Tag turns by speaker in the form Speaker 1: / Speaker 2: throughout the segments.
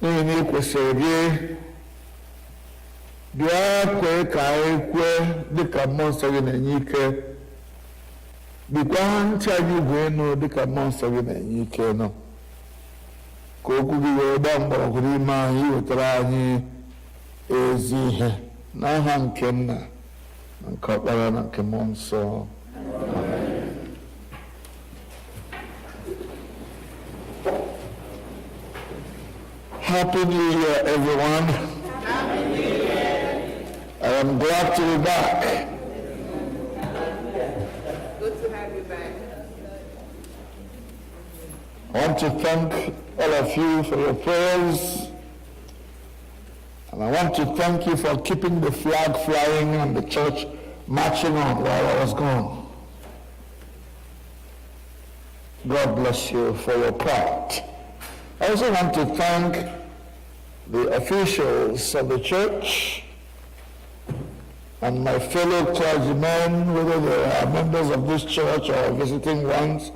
Speaker 1: n'ihi na ị kwesịrị gị bịa kwee ka anyị kwee dịka mmụọ nsọ gị na-enye ike, bikwa ntị anyị igwe ịnụ dịka mmụọ nsọ gị na-enye ike nọ, ka okwu gị wee gbaa mgbọrọgwụ n'ime anyị wetara anyị ezi ihe n'aha nke Nna na nke Ọkpara na nke Mmụọ Nsọ. Happy New Year, everyone.
Speaker 2: Happy New Year.
Speaker 1: I am glad to be back.
Speaker 2: Good to have you back.
Speaker 1: I want to thank all of you for your prayers. And I want to thank you for keeping the flag flying and the church marching on while I was gone. God bless you for your part. I also want to thank the officials of the church and my fellow clergymen, whether they are members of this church or visiting ones,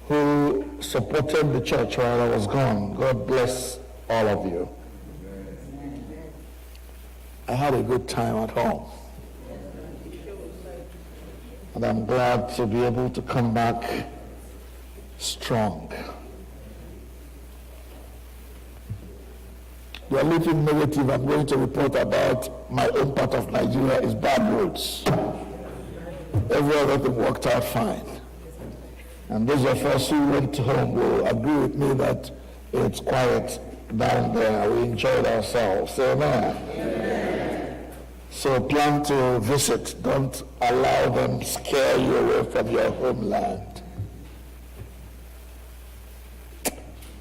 Speaker 1: who supported the church while I was gone. God bless all of you. I had a good time at home. And I'm glad to be able to come back strong. The only thing negative I'm going to report about my own part of Nigeria is bad roads. Every other thing worked out fine. And those of us who went home will agree with me that it's quiet down there. We enjoyed ourselves. Amen. Amen. So plan to visit. Don't allow them scare you away from your homeland.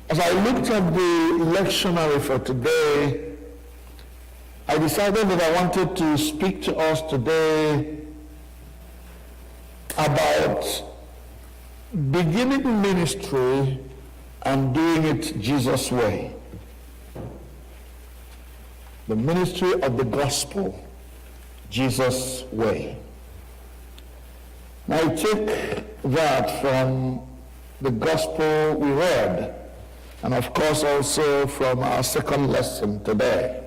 Speaker 1: As I looked at the lectionary for today, I decided that I wanted to speak to us today about beginning ministry and doing it Jesus' way. The ministry of the gospel, Jesus' way. Now I take that from the gospel we read, and of course also from our second lesson today.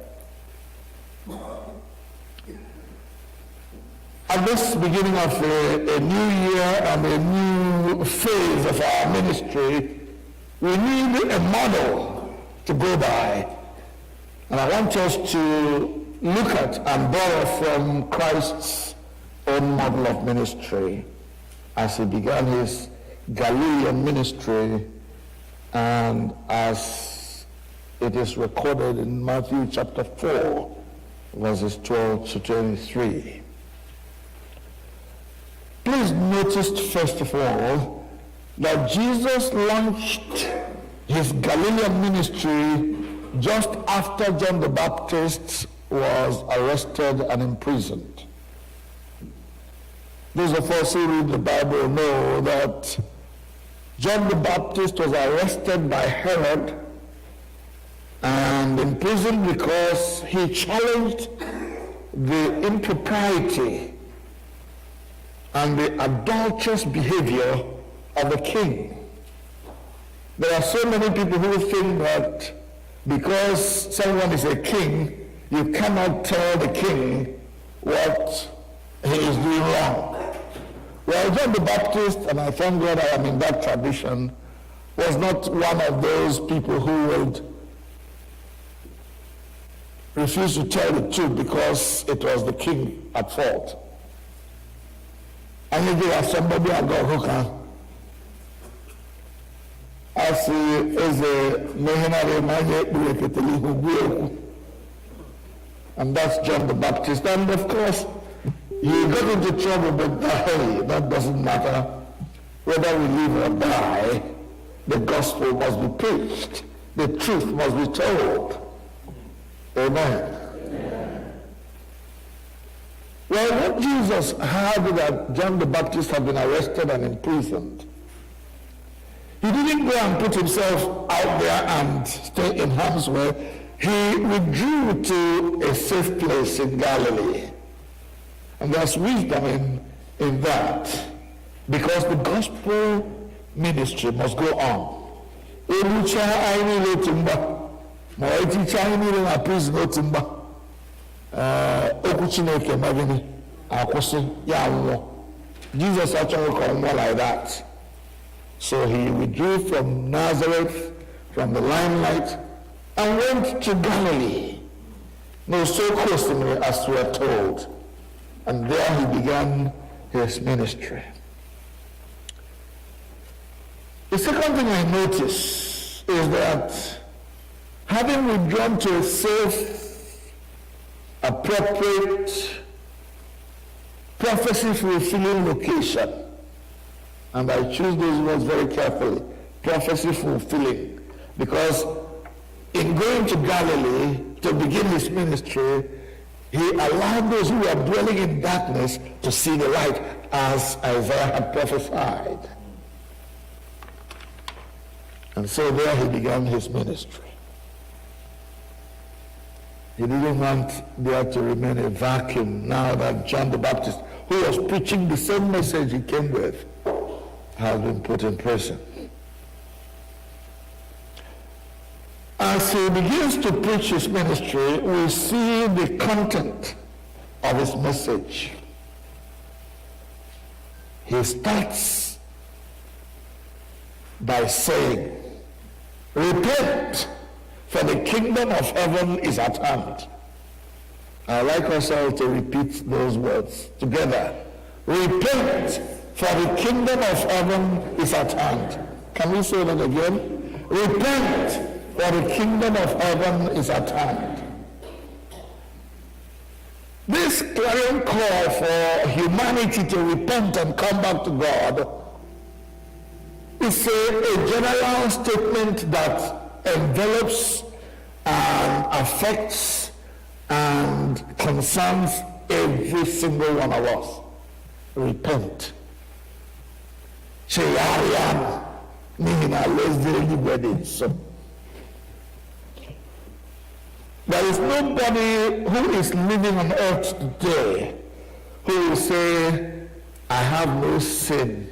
Speaker 1: At this beginning of a new year and a new phase of our ministry, we need a model to go by. And I want us to look at and borrow from Christ's own model of ministry as he began his Galilean ministry, and as it is recorded in Matthew chapter 4, verses 12 to 23. Please notice, first of all, that Jesus launched his Galilean ministry just after John the Baptist was arrested and imprisoned. Those of us who read the Bible know that John the Baptist was arrested by Herod and imprisoned because he challenged the impropriety and the adulterous behavior of the king. There are so many people who think that because someone is a king, you cannot tell the king what he is doing wrong. Well, John the Baptist, and I thank God I am in that tradition, was not one of those people who would refuse to tell the truth because it was the king at fault. And you have somebody I got hookah. I see as a Nmehie, and that's John the Baptist. And of course, he got into trouble, but hey, that doesn't matter. Whether we live or die, the gospel must be preached. The truth must be told. Amen. Amen. Well, when Jesus heard that John the Baptist had been arrested and imprisoned, he didn't go and put himself out there and stay in harm's way. He withdrew to a safe place in Galilee. And there's wisdom in that, because the gospel ministry must go on. ma ọ eticha anyị niile na prison otu mgba okwu Chineke ma gịnị akwụsị ya anwụọ. Jesus achọghị ka ọ nwụọ like that. So he withdrew from Nazareth, from the limelight, and went to Galilee. No, so close to me as we are told. And there he began his ministry. The second thing I notice is that having withdrawn to a safe, appropriate, prophecy-fulfilling location, and I choose those words very carefully, prophecy-fulfilling, because in going to Galilee to begin his ministry, he allowed those who were dwelling in darkness to see the light, as Isaiah had prophesied. And so there he began his ministry. He didn't want there to remain a vacuum now that John the Baptist, who was preaching the same message he came with, has been put in prison. As he begins to preach his ministry, we see the content of his message. He starts by saying, "Repent, for the kingdom of heaven is at hand." I'd like us all to repeat those words together. Repent, for the kingdom of heaven is at hand. Can we say that again? Repent, for the kingdom of heaven is at hand. This clarion call for humanity to repent and come back to God is a general statement that envelops and affects and concerns every single one of us. Repent. Cheyarian, meaning there is nobody who is living on earth today who will say, "I have no sin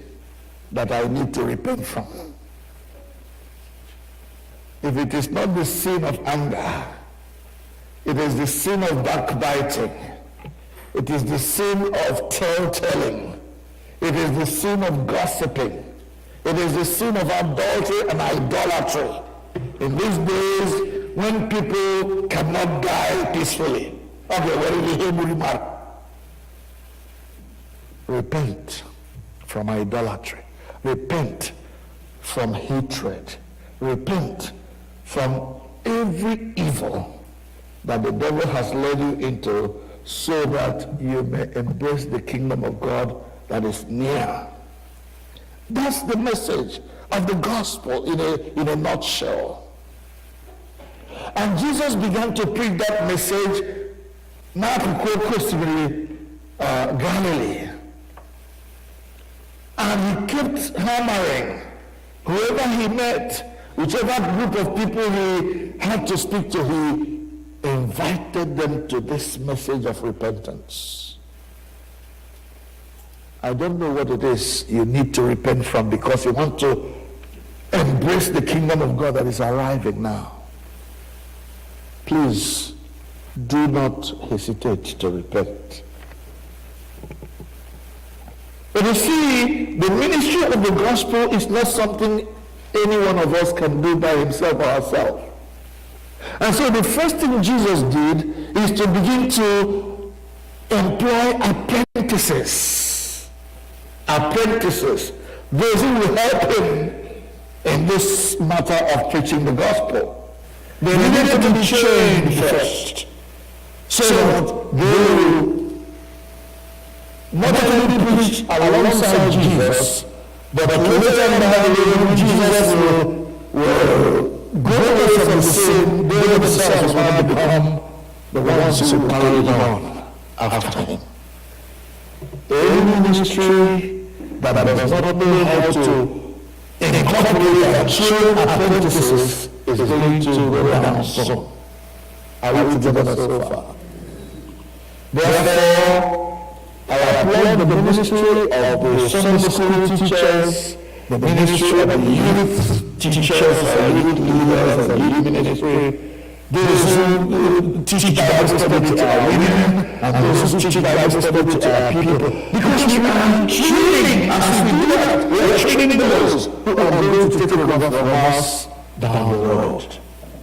Speaker 1: that I need to repent from." If it is not the sin of anger, it is the sin of backbiting, it is the sin of tale-telling, it is the sin of gossiping, it is the sin of adultery and idolatry. In these days, when people cannot die peacefully, repent from idolatry, repent from hatred, repent from every evil that the devil has led you into, so that you may embrace the kingdom of God that is near. That's the message of the gospel in a nutshell. And Jesus began to preach that message now to Galilee. And he kept hammering. Whoever he met, whichever group of people he had to speak to, he invited them to this message of repentance. I don't know what it is you need to repent from, because you want to embrace the kingdom of God that is arriving now. Please do not hesitate to repent. But you see, the ministry of the gospel is not something any one of us can do by himself or herself. And so the first thing Jesus did is to begin to employ apprentices. Apprentices. Those who will help him in this matter of preaching the gospel. They needed to be trained first, so that they will not only preach alongside Jesus, but later when Jesus will go away from the sin, they themselves will now become the ones who carry it on after him. Any ministry that does not know how to incorporate and train apprentices is going to go down soon. Are we together so far? Therefore, I applaud the ministry of the Sunday school teachers, the ministry of the youth teachers, and youth leaders, and youth ministry, those who teach Bible study to our women, and those who teach Bible study to our people. Because we are training, as we do that, we are training those who are going to take over from us down the road.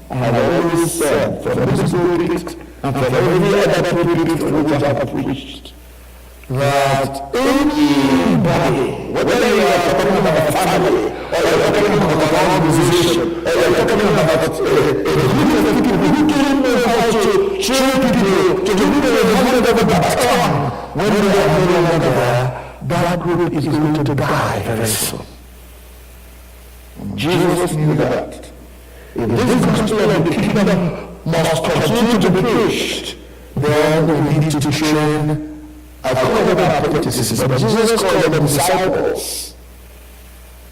Speaker 1: I have always said, from this pulpit and from every other pulpit from which I have preached, that anybody, whether you are talking about a family, or you are talking about an organization, or you are talking about a group of people who don't know how to train people, to give them a hand over the baton, when they are no longer there, that group is going to die very soon. Jesus knew that. If this gospel of the kingdom must continue to be preached, then we need to train. I call them apprentices, but Jesus called them disciples.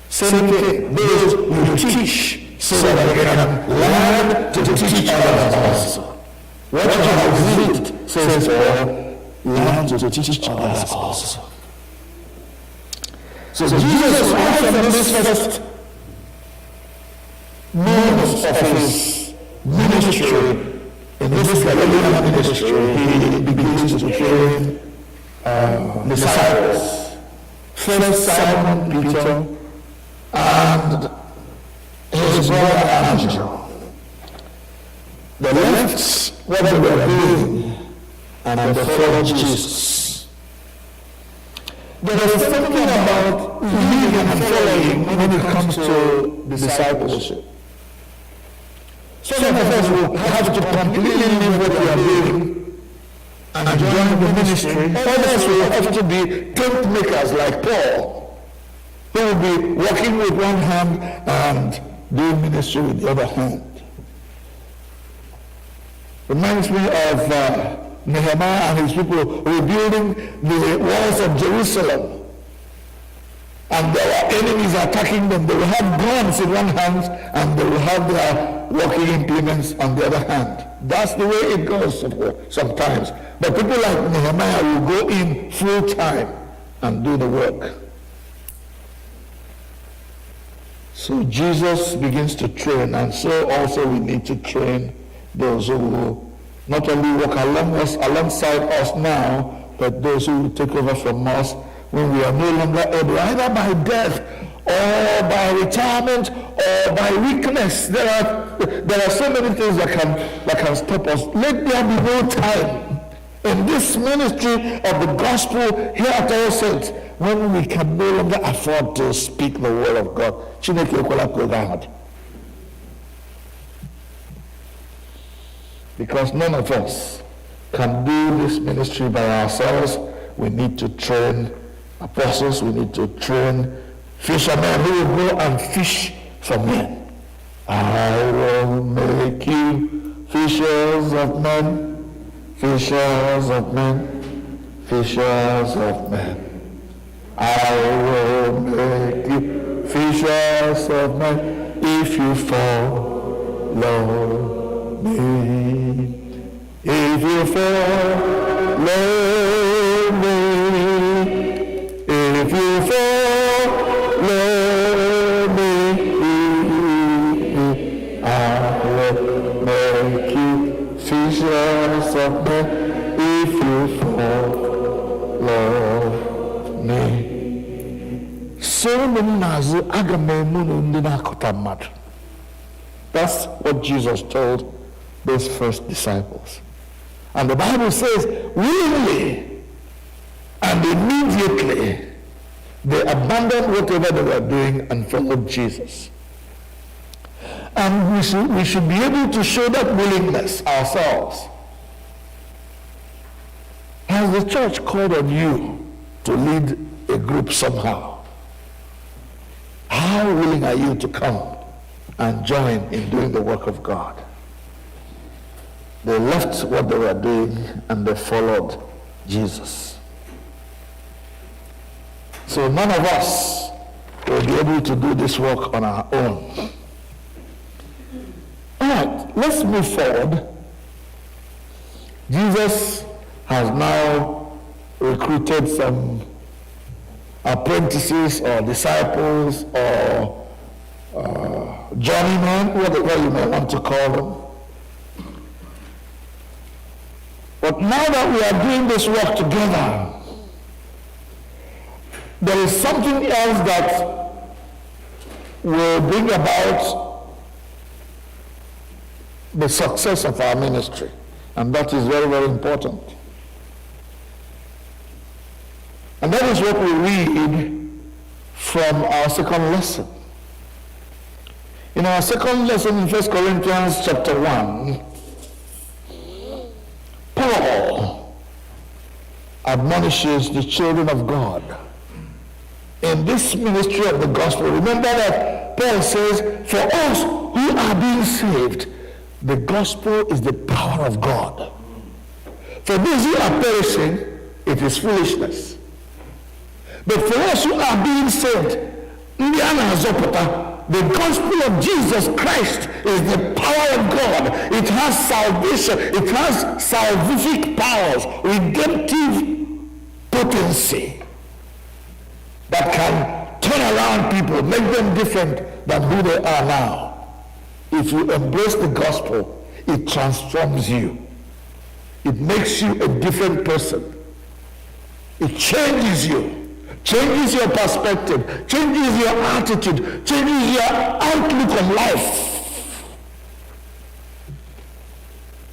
Speaker 1: Same thing, those who teach so that they can learn to teach others also. What you have read says, learn to teach others also. So Jesus, right from this first moments of his ministry, in this Galilean ministry, he begins to train disciples. First Simon Peter and his brother Andrew. They left what they were doing and they followed Jesus. There is something about leading and following when it comes to discipleship. Some of us will have to completely leave what we are doing and join the ministry. Others will have to be tent makers like Paul, who will be working with one hand and doing ministry with the other hand. Reminds me of Nehemiah and his people rebuilding the walls of Jerusalem. And there were enemies attacking them. They will have guns in one hand and they will have their working implements on the other hand. That's the way it goes sometimes. But people like Nehemiah will go in full time and do the work. So Jesus begins to train, and so also we need to train those who will not only work alongside us now, but those who will take over from us when we are no longer able, either by death or by retirement or by weakness. There are so many things that can stop us. Let there be no time in this ministry of the gospel here at All Saints when we can no longer afford to speak the word of God. Because none of us can do this ministry by ourselves. We need to train apostles, we need to train fishermen who will go and fish for men. I will make you fishers of men, fishers of men, fishers of men. I will make you fishers of men if you follow me. If you follow me, if you follow me, I will make you fishers of men if you follow me. So many nazu agamemunu ndinakota mad. That's what Jesus told those first disciples. And the Bible says, willingly and immediately they abandoned whatever they were doing and followed Jesus. And we should be able to show that willingness ourselves. Has the church called on you to lead a group somehow? How willing are you to come and join in doing the work of God? They left what they were doing and they followed Jesus. So none of us will be able to do this work on our own. All right, let's move forward. Jesus has now recruited some apprentices or disciples or journeymen, whatever you may want to call them. But now that we are doing this work together, there is something else that will bring about the success of our ministry. And that is very, very important. And that is what we read from our second lesson. In our second lesson in 1 Corinthians chapter 1, Paul admonishes the children of God in this ministry of the gospel. Remember that Paul says, for us who are being saved, the gospel is the power of God. For those who are perishing, it is foolishness. But for us who are being saved, the gospel of Jesus Christ is the power of God. It has salvation. It has salvific powers, redemptive potency that can turn around people, make them different than who they are now. If you embrace the gospel, it transforms you. It makes you a different person. It changes you. Changes your perspective, changes your attitude, changes your outlook on life.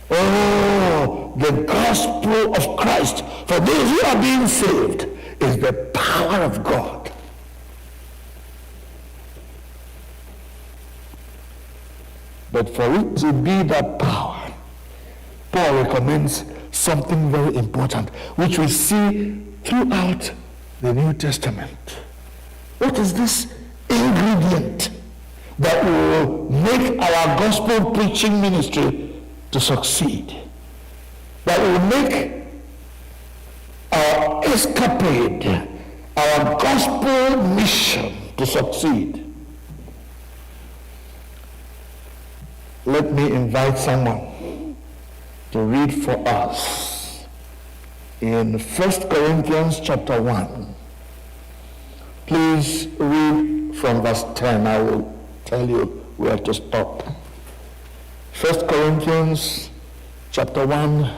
Speaker 1: Oh, the gospel of Christ for those who are being saved is the power of God. But for it to be that power, Paul recommends something very important, which we see throughout the New Testament. What is this ingredient that will make our gospel preaching ministry to succeed? That will make our escapade, our gospel mission to succeed? Let me invite someone to read for us in 1 Corinthians chapter 1. Please read from verse 10. I will tell you where to stop. 1 Corinthians chapter 1,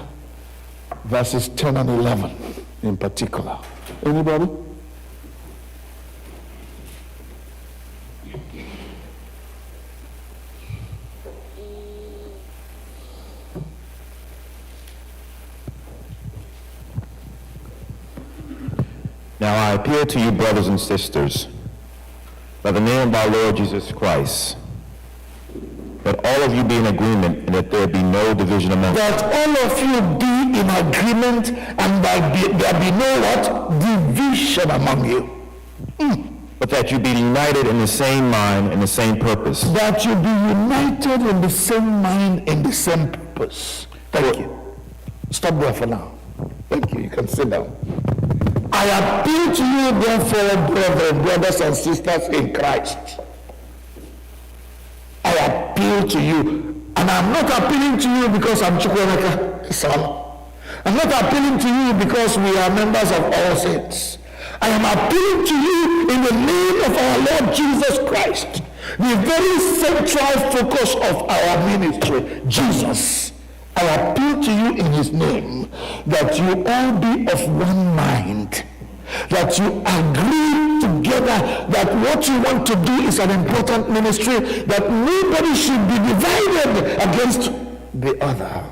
Speaker 1: verses 10 and 11 in particular. Anybody?
Speaker 3: Now I appeal to you, brothers and sisters, by the name of our Lord Jesus Christ, that all of you be in agreement and that there be no division among you.
Speaker 1: That all of you be in agreement and there be no what? Division among you.
Speaker 3: But that you be united in the same mind and the same purpose.
Speaker 1: That you be united in the same mind and the same purpose. Thank you. Stop there for now. Thank you. You can sit down. I appeal to you, therefore, brothers and sisters in Christ. I appeal to you. And I'm not appealing to you because I'm Nchikọta son. I'm not appealing to you because we are members of all saints. I am appealing to you in the name of our Lord Jesus Christ, the very central focus of our ministry, Jesus. I appeal to you in his name that you all be of one mind, that you agree together that what you want to do is an important ministry, that nobody should be divided against the other.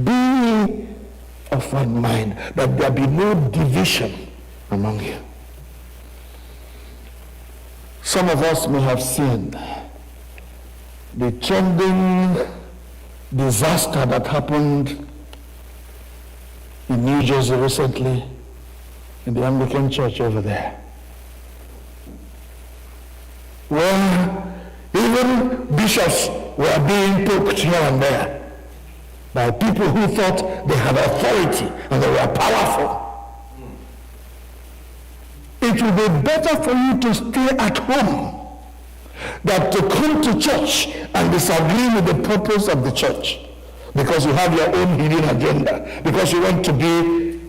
Speaker 1: Be of one mind, that there be no division among you. Some of us may have seen the trending disaster that happened in New Jersey recently in the Anglican church over there, where even bishops were being poked here and there by people who thought they had authority and they were powerful. It would be better for you to stay at home than to come to church and disagree with the purpose of the church because you have your own hidden agenda, because you want to be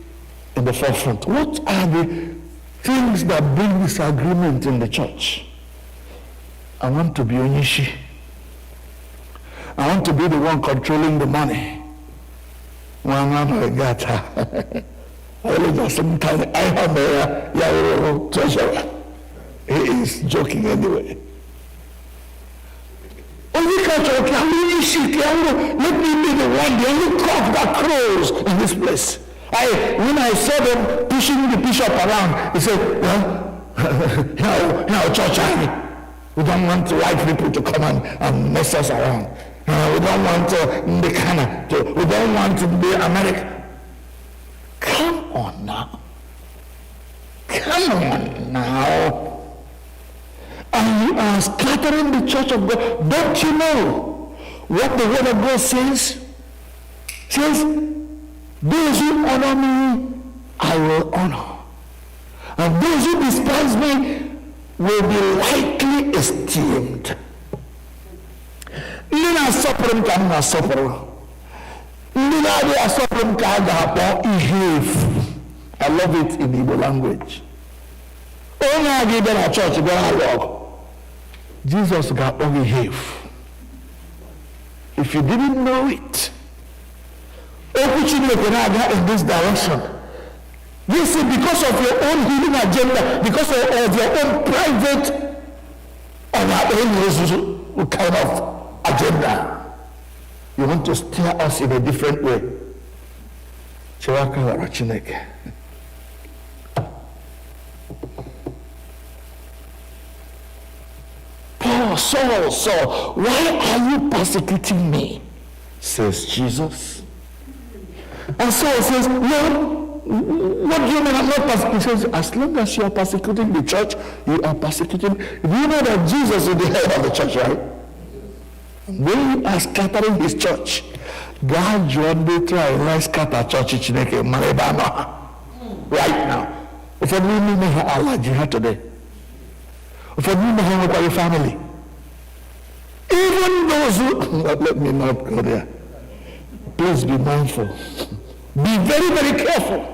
Speaker 1: in the forefront. What are the things that bring disagreement in the church? I want to be Onishi. I want to be the one controlling the money. Mwana gata. Sometimes I am a treasurer. He is joking anyway. Let me be the one, the only cock that crows in this place. When I saw them pushing the bishop around, he said, well, church, we don't want white people to come and mess us around. We don't want Ndekana we don't want to be American. Come on now. Come on now. And you are scattering the church of God. Don't you know what the word of God says? It says, those who honor me, I will honor. And those who despise me will be lightly esteemed. Ndị na-asọpụrụ m ka m na-asọpụrụ. Ndị na-adịghị asọpụrụ m ka a ga-akpọ ihe efu. I love it in Igbo language. Onye a ga-ebe na chọọchị bịara alụ ọgụ. Jesus ga-akpọ gị ihe efu. If you didn't know it, okwu Chineke na-aga in this direction. You see, because of your own healing agenda, because of your own private or your own kind of agenda, you want to steer us in a different way. Chewaka Chineke. Paul, Saul, why are you persecuting me? Says Jesus. And Saul says, Lord, what do you mean I'm not persecuting? He says, as long as you are persecuting the church, you are persecuting. Do you know that Jesus is the head of the church, right? When you are scattering his church, God, you want to try and scatter church right now. If you need me, Allah jihad today. If you need me, your family. Even those who, let me not go there. Please be mindful. Be very, very careful.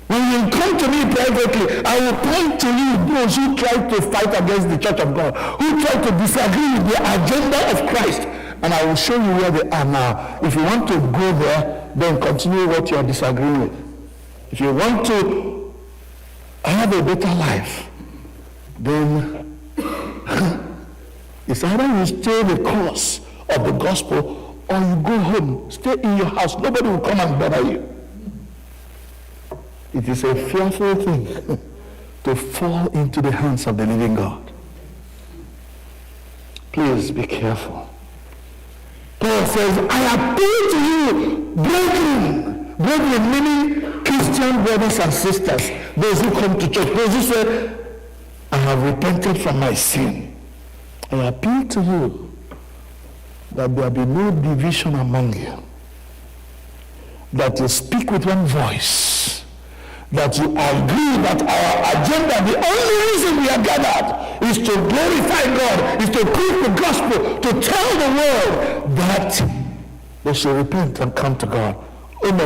Speaker 1: When you come to me privately, I will point to you those who try to fight against the church of God, who try to disagree with the agenda of Christ, and I will show you where they are now. If you want to go there, then continue what you are disagreeing with. If you want to have a better life, then it's either you stay the course of the gospel or you go home, stay in your house. Nobody will come and bother you. It is a fearful thing to fall into the hands of the living God. Please be careful. Paul says, I appeal to you, brethren. Brethren meaning Christian brothers and sisters, those who come to church, those who say, I have repented from my sin. I appeal to you that there be no division among you, that you speak with one voice, that you agree that our agenda, the only reason we are gathered, is to glorify God, is to preach the gospel, to tell the world that they should repent and come to God. And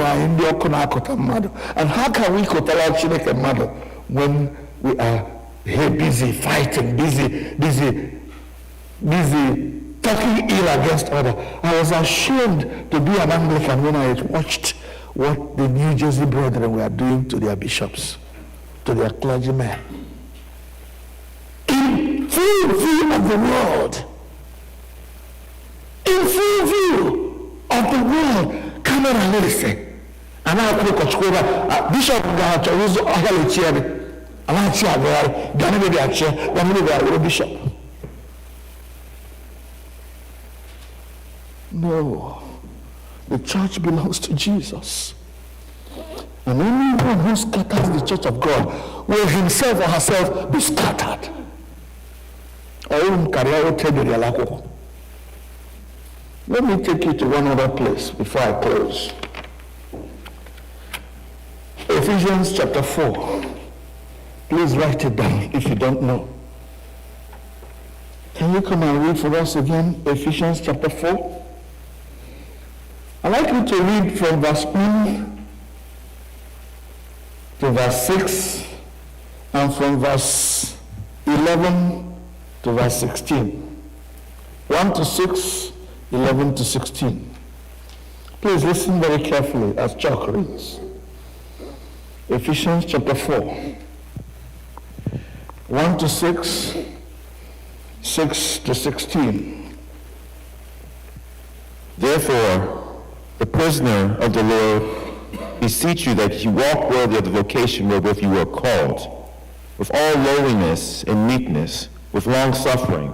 Speaker 1: how can we kotala Chineke mmadụ when we are here busy fighting, busy talking ill against others? I was ashamed to be an Anglican when I watched what the New Jersey brethren were doing to their bishops, to their clergymen. In full view of the world. In full view of the world. Camera listen. And I put a bishop who's a chair. And I see a chair, bishop. No. The church belongs to Jesus. And anyone who scatters the church of God will himself or herself be scattered. Let me take you to one other place before I close. Ephesians chapter 4. Please write it down if you don't know. Can you come and read for us again? Ephesians chapter 4. I'd like you to read from verse 1 to verse 6 and from verse 11 to verse 16. 1 to 6, 11 to 16. Please listen very carefully as Chuck reads. Ephesians chapter 4, 1 to 6, 6 to 16.
Speaker 3: Therefore, the prisoner of the Lord, beseech you that you walk worthy of the vocation wherewith you were called, with all lowliness and meekness, with long suffering,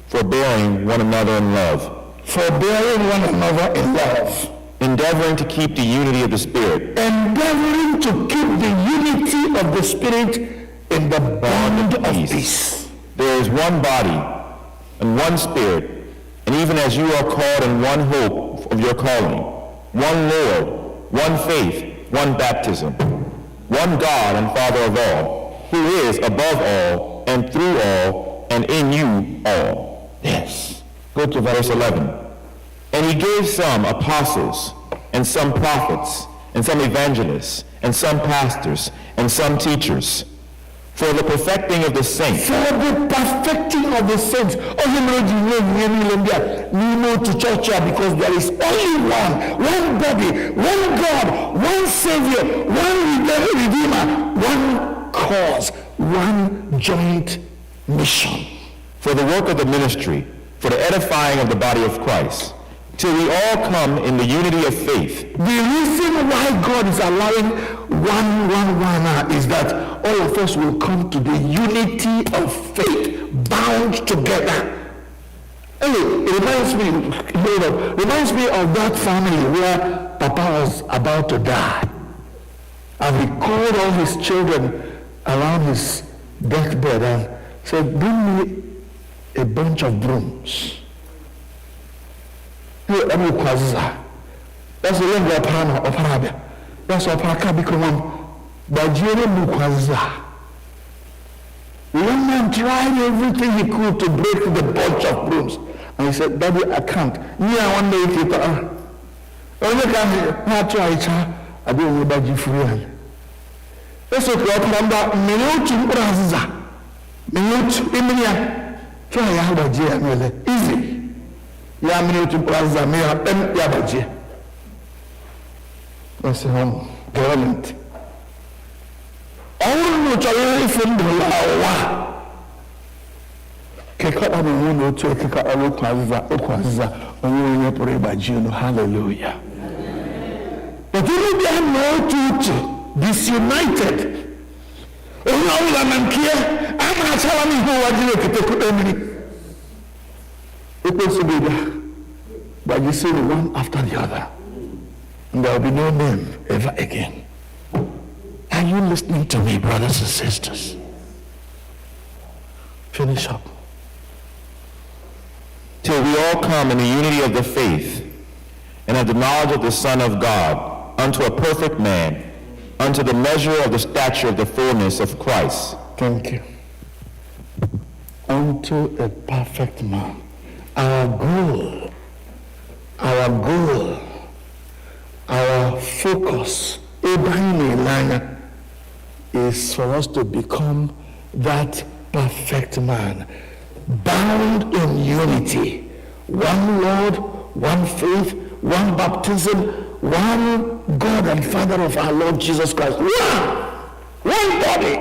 Speaker 3: forbearing one another in love,
Speaker 1: Forbearing one another in love,
Speaker 3: endeavoring to keep the unity of the Spirit
Speaker 1: endeavoring to keep the unity of the Spirit in the bond of peace.
Speaker 3: There is one body and one Spirit, and even as you are called in one hope of your calling, one Lord, one faith, one baptism, one God and Father of all, who is above all and through all and in you all.
Speaker 1: Yes.
Speaker 3: Go to verse 11. And he gave some apostles, and some prophets, and some evangelists, and some pastors, and some teachers, for the perfecting of the saints.
Speaker 1: For the perfecting of the saints. Because there is only one body, one God, one Savior, one Redeemer, one cause, one joint mission.
Speaker 3: For the work of the ministry, for the edifying of the body of Christ, till we all come in the unity of faith.
Speaker 1: The reason why God is allowing one is that all of us will come to the unity of faith, bound together. It reminds me of that family where Papa was about to die. And he called all his children around his deathbed and said, bring me a bunch of brooms. That's the young Opana. That's Opaka become but the young man tried everything he could to break the bunch of brooms. And he said, Daddy, I can't. One day he thought, I don't know about you for real. That's what Opana minute try Yabaji easy. Yamini Plaza Mea and Yabaji. That's home, government. All which are from the law. Keka Abu to Keka Okwaza, only Yabaji, hallelujah. But you don't know to disunited. I'm telling you who I did it was together, but you see one after the other, and there will be no name ever again. Are you listening to me, brothers and sisters? Finish up.
Speaker 3: Till we all come in the unity of the faith and of the knowledge of the Son of God, unto a perfect man, unto the measure of the stature of the fullness of Christ.
Speaker 1: Thank you. Unto a perfect man. Our goal, our focus, is for us to become that perfect man, bound in unity. One Lord, one faith, one baptism, one God and Father of our Lord Jesus Christ. One body.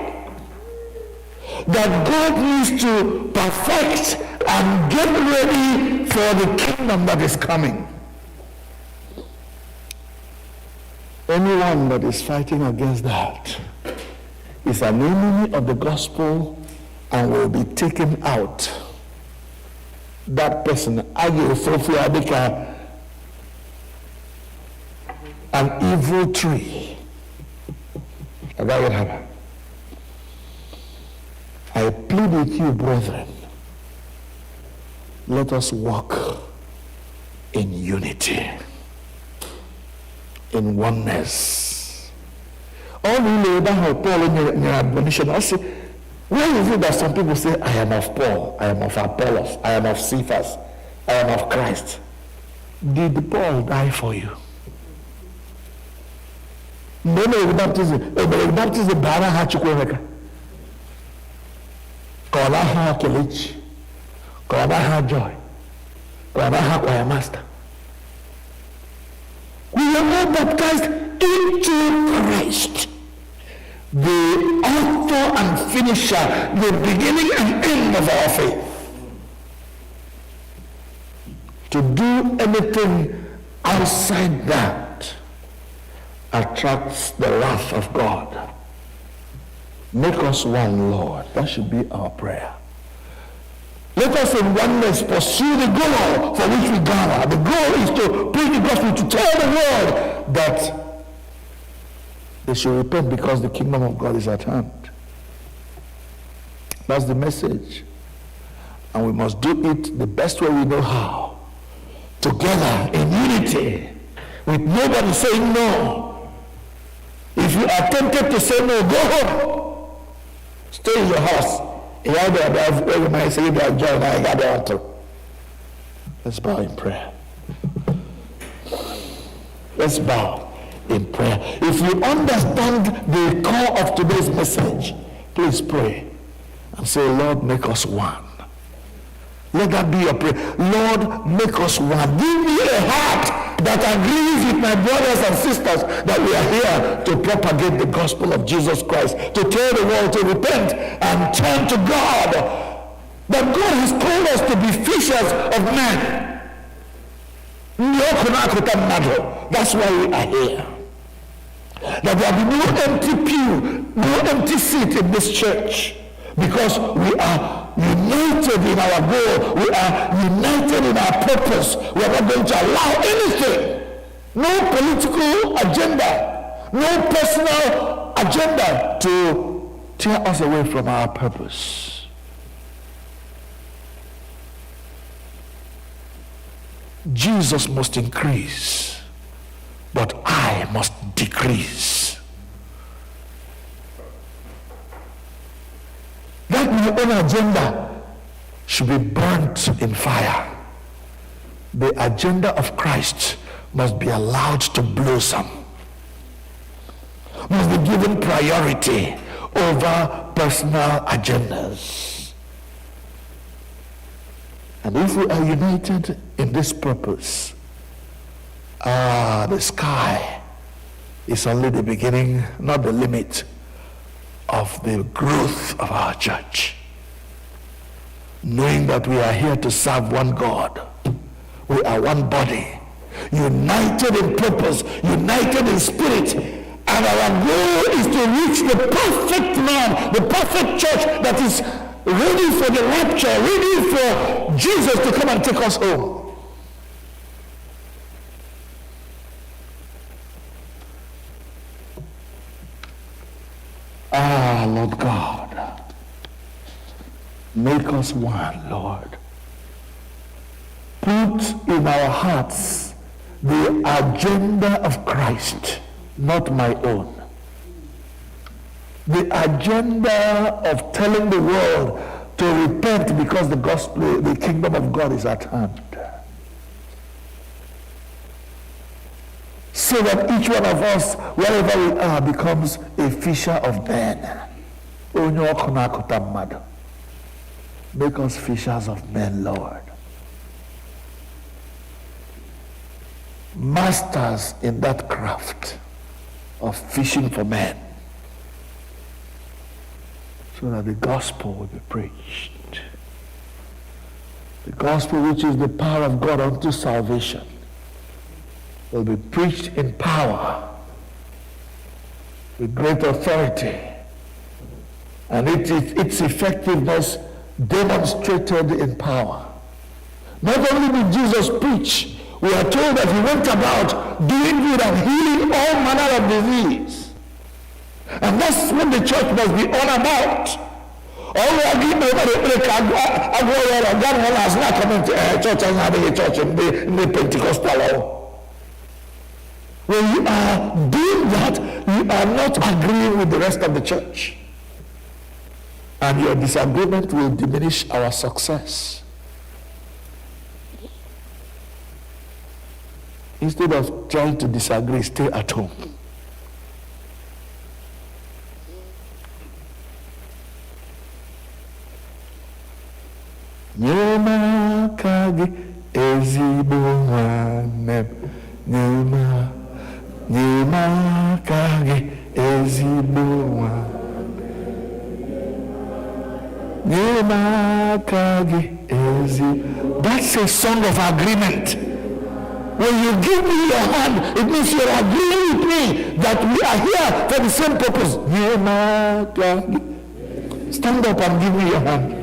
Speaker 1: That God needs to perfect and get ready for the kingdom that is coming. Anyone that is fighting against that is an enemy of the gospel and will be taken out. That person, an evil tree. I plead with you, brethren, let us walk in unity, in oneness. All we know about how Paul in your admonition, I say, why is it that some people say, I am of Paul, I am of Apollos, I am of Cephas, I am of Christ? Did Paul die for you? No, baptism, bara ha chukwemeka. Kola ha kelechi. Kola ha joy. Kola ha choir master. We were all baptized into Christ, the author and finisher, the beginning and end of our faith. To do anything outside that attracts the wrath of God. Make us one, Lord. That should be our prayer. Let us in oneness pursue the goal for which we gather. The goal is to preach the gospel, to tell the world that they should repent because the kingdom of God is at hand. That's the message. And we must do it the best way we know how. Together, in unity, with nobody saying no. If you are tempted to say no, go home. Stay in your house. Let's bow in prayer. Let's bow in prayer. If you understand the core of today's message, please pray and say, Lord, make us one. Let that be your prayer. Lord, make us one. Give me a heart that agrees with my brothers and sisters that we are here to propagate the gospel of Jesus Christ, to tell the world to repent and turn to God. That God has called us to be fishers of men. That's why we are here. That there will be no empty pew, no empty seat in this church, because we are united in our goal. We are united in our purpose. We are not going to allow anything, no political agenda, no personal agenda to tear us away from our purpose. Jesus must increase, but I must decrease. That my own agenda should be burnt in fire. The agenda of Christ must be allowed to blossom, must be given priority over personal agendas. And if we are united in this purpose, the sky is only the beginning, not the limit of the growth of our church. Knowing that we are here to serve one God, we are one body, united in purpose, united in spirit, and our goal is to reach the perfect man, the perfect church that is ready for the rapture, ready for Jesus to come and take us home. Lord God, make us one, Lord. Put in our hearts the agenda of Christ, not my own. The agenda of telling the world to repent because the gospel, the kingdom of God is at hand. So that each one of us, wherever we are, becomes a fisher of men. Make us fishers of men, Lord. Masters in that craft of fishing for men, so that the gospel will be preached. The gospel, which is the power of God unto salvation, will be preached in power, with great authority, and its effectiveness demonstrated in power. Not only did Jesus preach, we are told that he went about doing good and healing all manner of disease. And that's what the church must be all about. All God has not come into church and having a church in the Pentecostal. When you are doing that, you are not agreeing with the rest of the church. And your disagreement will diminish our success. Instead of trying to disagree, stay at home. Nyema kage ezigbo nwanne m, nyema of agreement. When you give me your hand, it means you're agreeing with me that we are here for the same purpose. Stand up and give me your hand.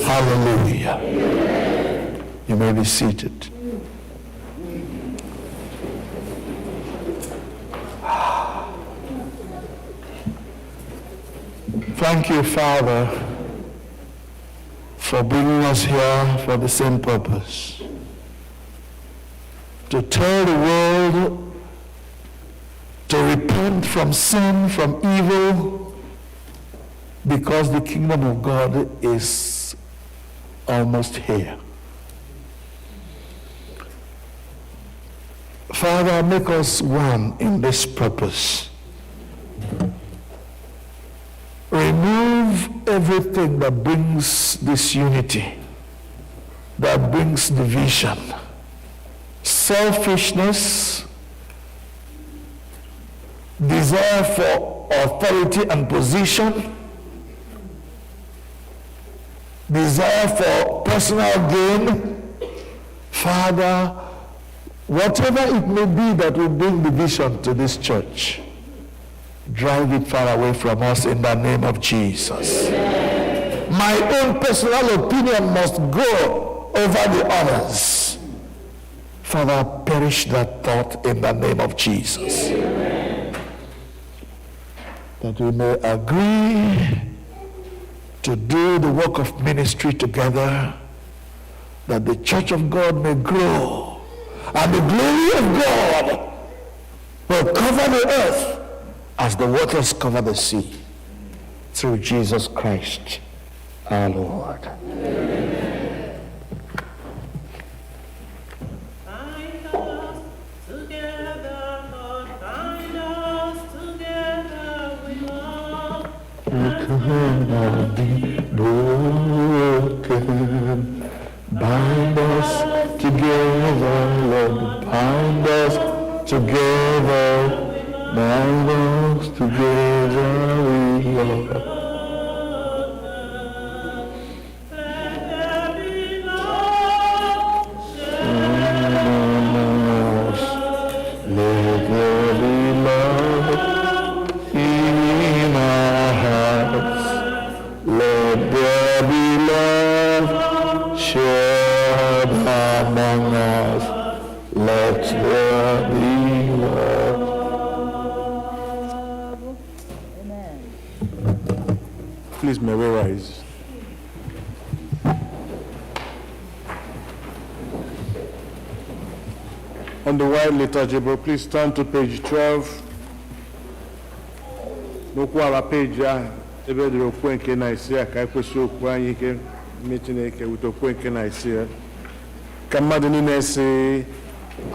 Speaker 1: Hallelujah. You may be seated. Thank you, Father, for bringing us here for the same purpose. To tell the world to repent from sin, from evil, because the kingdom of God is almost here. Father, make us one in this purpose. Remove everything that brings disunity, that brings division, selfishness, desire for authority and position, desire for personal gain. Father, whatever it may be that will bring division to this church, drive it far away from us in the name of Jesus. Amen. My own personal opinion must go over the others. Father, perish that thought in the name of Jesus. Amen. That we may agree to do the work of ministry together, that the church of God may grow, and the glory of God will cover the earth as the waters cover the sea, through Jesus Christ our Lord. Amen.
Speaker 4: Bind us together, Lord, bind us together with love.
Speaker 1: It cannot be broken. Bind us together, Lord, bind us together. Bind us together with love.
Speaker 4: Let there be love.
Speaker 1: Let there be love in our hearts. Let there be love shared among us. Let there be love.
Speaker 5: Please, may we rise. On the white liturgy book, please turn to page 12. N'okwu ala page ahụ ebe edere okwu nke na-esi ka ekwesị okwu anyị ike ime Chineke wute okwu nke na-esi ya. Ka mmadụ niile si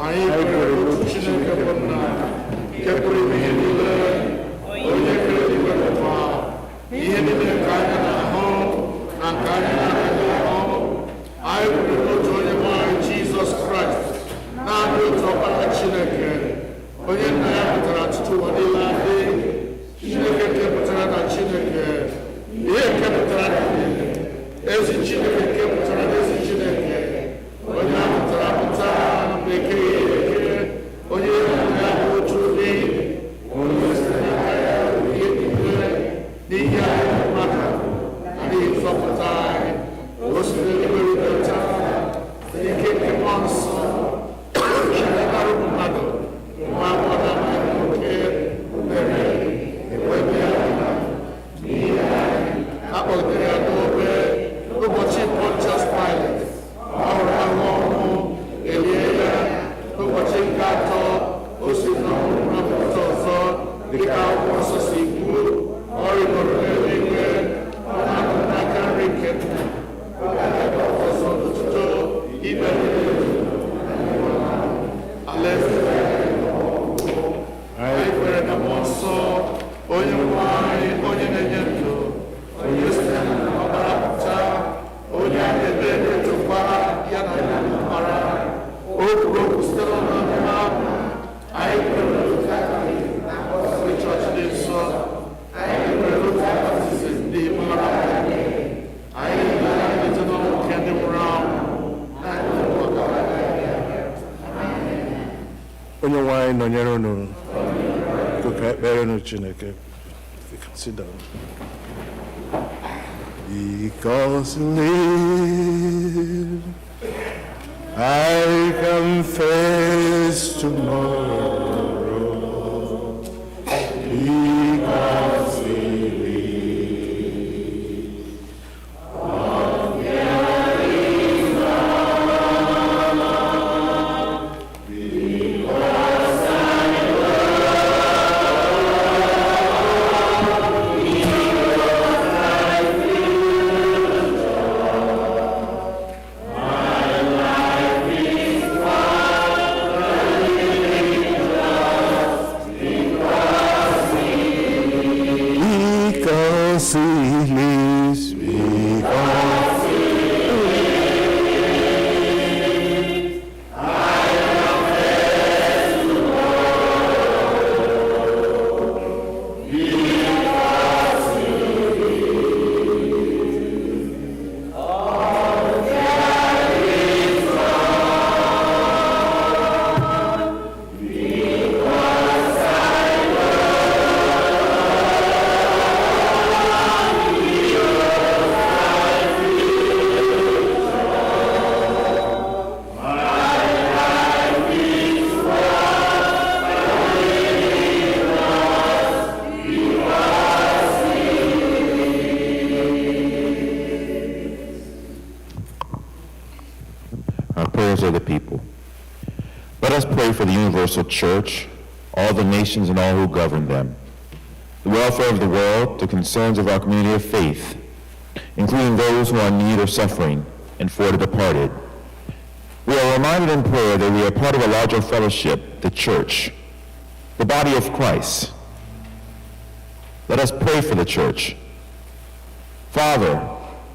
Speaker 1: Anyị kwere otu Chineke bụ nna nke pụrụ ime ihe niile, onye kere igwe n'ụwa, ihe niile nke anyị na-ahụ na nke anyị na-agaghị ahụ. Anyị kwere otu onye nwe anyị Jizọs Kraịst, naanị otu ọkpara Chineke, onye nna ya pụtara tutu ụwa niile adị. Chineke kepụtara na Chineke, ihe kepụtara na ezi Chineke kepụtara na ezi Chineke.
Speaker 5: Onye nwe anyị nọnyere unu ka ekpere unu Chineke. Sit down. Because you live, I can face tomorrow. Because you
Speaker 3: Of the people. Let us pray for the universal church, all the nations and all who govern them, the welfare of the world, the concerns of our community of faith, including those who are in need or suffering, and for the departed. We are reminded in prayer that we are part of a larger fellowship, the church, the body of Christ. Let us pray for the church. Father,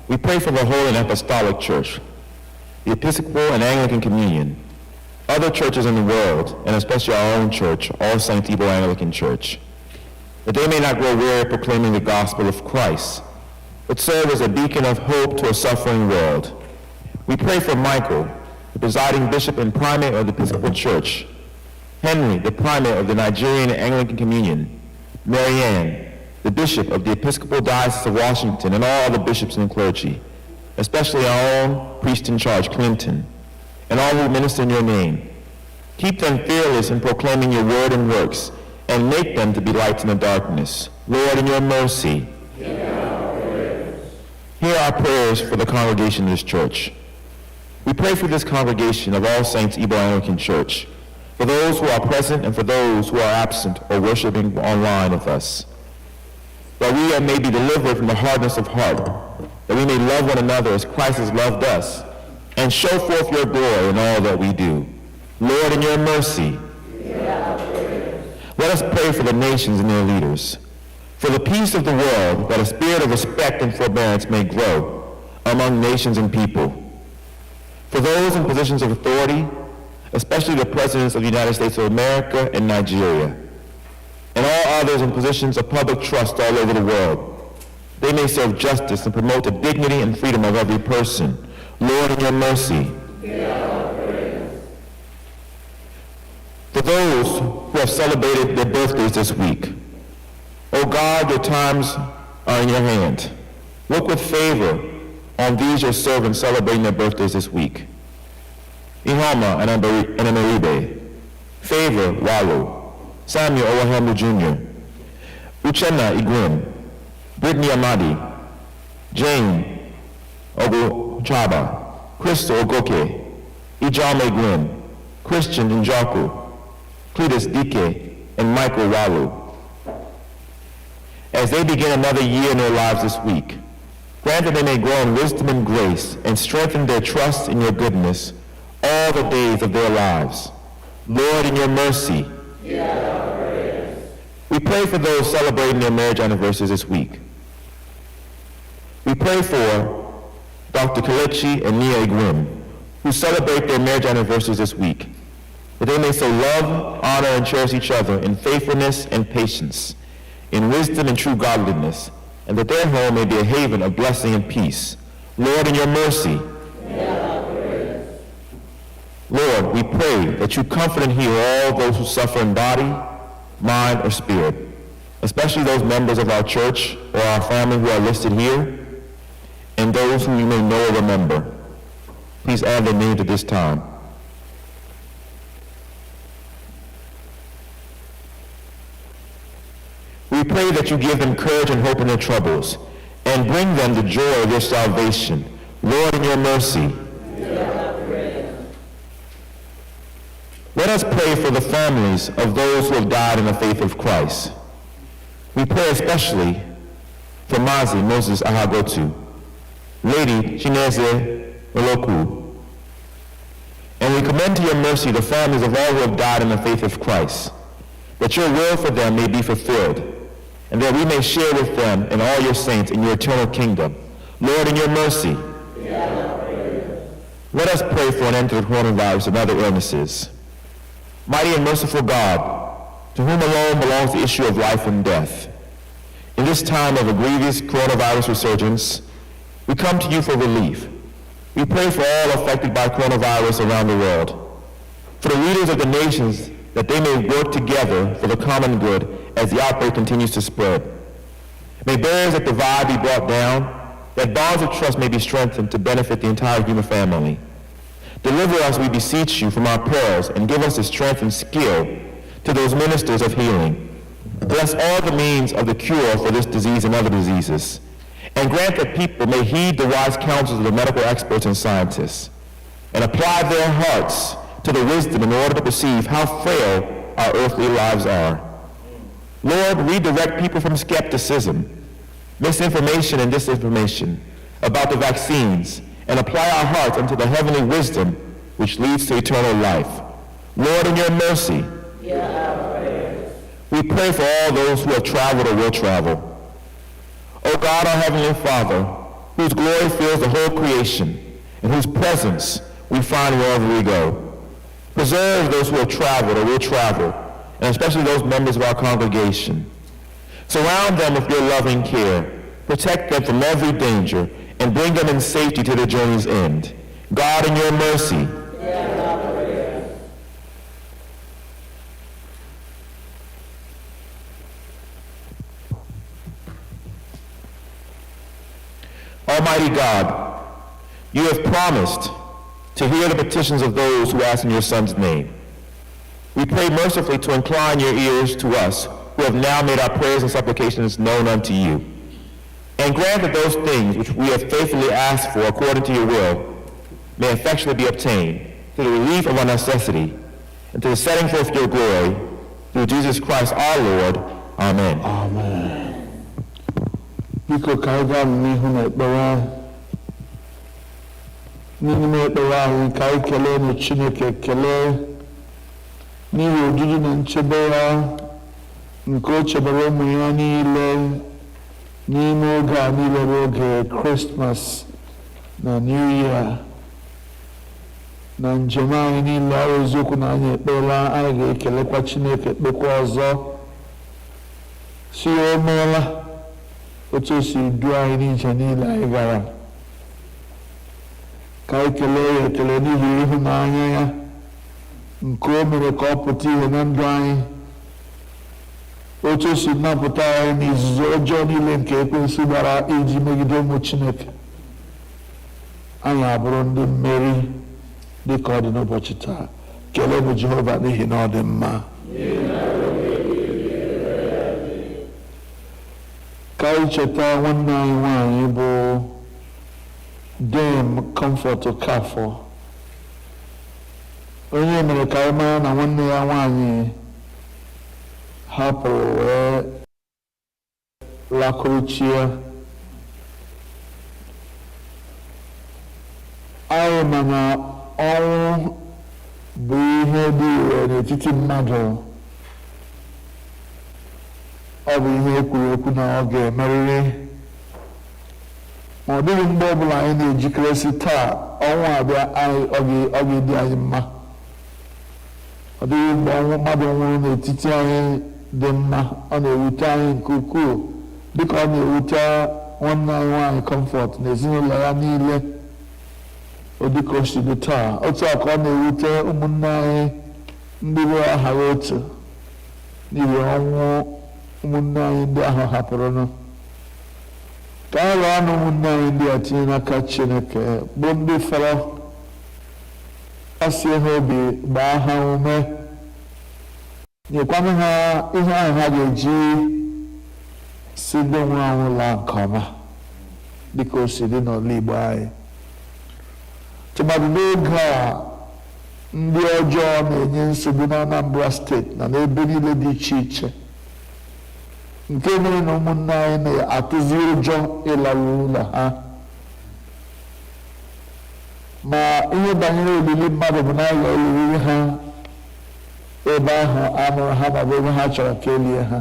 Speaker 3: we pray for the Holy and Apostolic Church, the Episcopal and Anglican Communion, other churches in the world, and especially our own church, All Saints Igbo Anglican Church, that they may not grow weary of proclaiming the gospel of Christ, but serve as a beacon of hope to a suffering world. We pray for Michael, the presiding bishop and primate of the Episcopal Church, Henry, the primate of the Nigerian Anglican Communion, Marianne, the bishop of the Episcopal Diocese of Washington, and all the bishops and clergy, especially our own priest in charge, Clinton, and all who minister in your name. Keep them fearless in proclaiming your word and works, and make them to be lights in the darkness. Lord, in your mercy, hear our prayers for the congregation of this church. We pray for this congregation of All Saints Igbo Anglican Church, for those who are present and for those who are absent or worshiping online with us, that we may be delivered from the hardness of heart, that we may love one another as Christ has loved us, and show forth your glory in all that we do. Lord, in your mercy, let us pray for the nations and their leaders, for the peace of the world, that a spirit of respect and forbearance may grow among nations and people, for those in positions of authority, especially the presidents of the United States of America and Nigeria, and all others in positions of public trust all over the world. They may serve justice and promote the dignity and freedom of every person. Lord, in your mercy. For those who have celebrated their birthdays this week, O God, your times are in your hand. Look with favor on these your servants celebrating their birthdays this week. Ihoma and Anamaribe, Favor Walu, Samuel Owahemu Jr., Uchenna Igwin, Brittany Amadi, Jane Oguchaba, Crystal Ogoke, Ijame Gwyn, Christian Njaku, Cletus Dike, and Michael Walu. As they begin another year in their lives this week, grant that they may grow in wisdom and grace and strengthen their trust in your goodness all the days of their lives. Lord, in your mercy, we pray for those celebrating their marriage anniversaries this week. We pray for Dr. Kelechi and Nia Igwin, who celebrate their marriage anniversaries this week, that they may so love, honor, and cherish each other in faithfulness and patience, in wisdom and true godliness, and that their home may be a haven of blessing and peace. Lord, in your mercy, Lord, we pray that you comfort and heal all those who suffer in body, mind, or spirit, especially those members of our church or our family who are listed here, and those who you may know or remember. Please add their names at this time. We pray that you give them courage and hope in their troubles, and bring them the joy of your salvation. Lord, in your mercy, let us pray for the families of those who have died in the faith of Christ. We pray especially for Mazi Moses Ahagotu, Lady Chineze Oloku, and we commend to your mercy the families of all who have died in the faith of Christ, that your will for them may be fulfilled, and that we may share with them and all your saints in your eternal kingdom. Lord, in your mercy, let us pray for an end to the coronavirus and other illnesses. Mighty and merciful God, to whom alone belongs the issue of life and death, in this time of a grievous coronavirus resurgence, we come to you for relief. We pray for all affected by coronavirus around the world, for the leaders of the nations, that they may work together for the common good as the outbreak continues to spread. May barriers that divide be brought down, that bonds of trust may be strengthened to benefit the entire human family. Deliver us, we beseech you, from our perils, and give us the strength and skill to those ministers of healing. Bless all the means of the cure for this disease and other diseases, and grant that people may heed the wise counsels of the medical experts and scientists, and apply their hearts to the wisdom in order to perceive how frail our earthly lives are. Lord, redirect people from skepticism, misinformation and disinformation about the vaccines, and apply our hearts unto the heavenly wisdom which leads to eternal life. Lord, in your mercy, we pray for all those who have traveled or will travel. O God, our Heavenly Father, whose glory fills the whole creation, and whose presence we find wherever we go, preserve those who have traveled or will travel, and especially those members of our congregation. Surround them with your loving care. Protect them from every danger, and bring them in safety to their journey's end. God, in your mercy, Almighty God, you have promised to hear the petitions of those who ask in your Son's name. We pray mercifully to incline your ears to us, who have now made our prayers and supplications known unto you. And grant that those things which we have faithfully asked for according to your will may effectually be obtained, to the relief of our necessity, and to the setting forth your glory, through Jesus Christ our Lord. Amen.
Speaker 1: Amen. Biko ka anyị gaa n'ihu n'ekpere n'ime ekpere ahụ ka anyị kelee na Chineke ekele n'ihi ojuju na nchebe ya nke o chebere ụmụ ya niile n'ime oge a niile bụ oge Christmas na New Year na njem anyị niile ọrụ eziokwu na anyị ekpeela anyị ga-ekelekwa Chineke ekpekwa ọzọ si ya o meela otu o si du anyị n'ije niile anyị gara ka anyị kelee ya ekele n'ihi ịhụnanya ya nke o mere ka ọ pụta ihe na ndụ anyị otu o si napụta anyị n'izuzu ọjọọ niile nke ekwensu gbara iji megide ụmụ Chineke anyị abụrụ ndị mmeri dịka ọ dị n'ụbọchị taa. Keleenụ Jehova n'ihi na ọ dị mma. Ka anyị cheta nwanne anyị nwanyị bụ Dame Comfort Okafọ, onye mere ka anyị mara na nwanne ya nwanyị hapụrụ wee lakụrụchie. Anyị ma na ọnwụ bụ ihe dị ire n'etiti mmadụ. Ọ bụ ihe ekwuru ekwu na ọ ga-emerịrị, ma ọ dịghị mgbe ọbụla anyị na-ejikeresi taa ọnwụ abịa ọ ga-edị anyị mma. Ọ dịghị mgbe ọnwụ mmadụ nwụrụ n'etiti anyị dị mma, ọ na-ewute anyị nke ukwuu dịka ọ na-ewute nwanne anyị nwaanyị Comfort na ezinụlọ ya niile. Dịka o si dị taa, otu a ka ọ na-ewute ụmụnne anyị ndị bụ aha otu n'ihi ọnwụ ụmụnne anyị ndị ahụ hapụrụnụ. Ka anyị rụọ ọnụ ụmụnne anyị ndị a tinye n'aka Chineke bụ ndị fọrọ, kasie ha obi, gbaa ha ume, nyekwanụ ha ihe ahụ ha ga-eji si ndị nwụrụ anwụ laa nke ọma dịka o si dị n'ala Igbo anyị. Tụmadụ n'oge a ndị ọjọọ na-enye nsogbu na Anambra steeti na n'ebe niile dị iche iche, nke mere na ụmụnne anyị na-atụzi ụjọ ịlarụ ụlọ ha. Ma ihe banyere olili mmadụ bụ na a ga-eliri ha ebe ahụ a mụrụ ha maọbụ ebe ha chọrọ ka elie ha.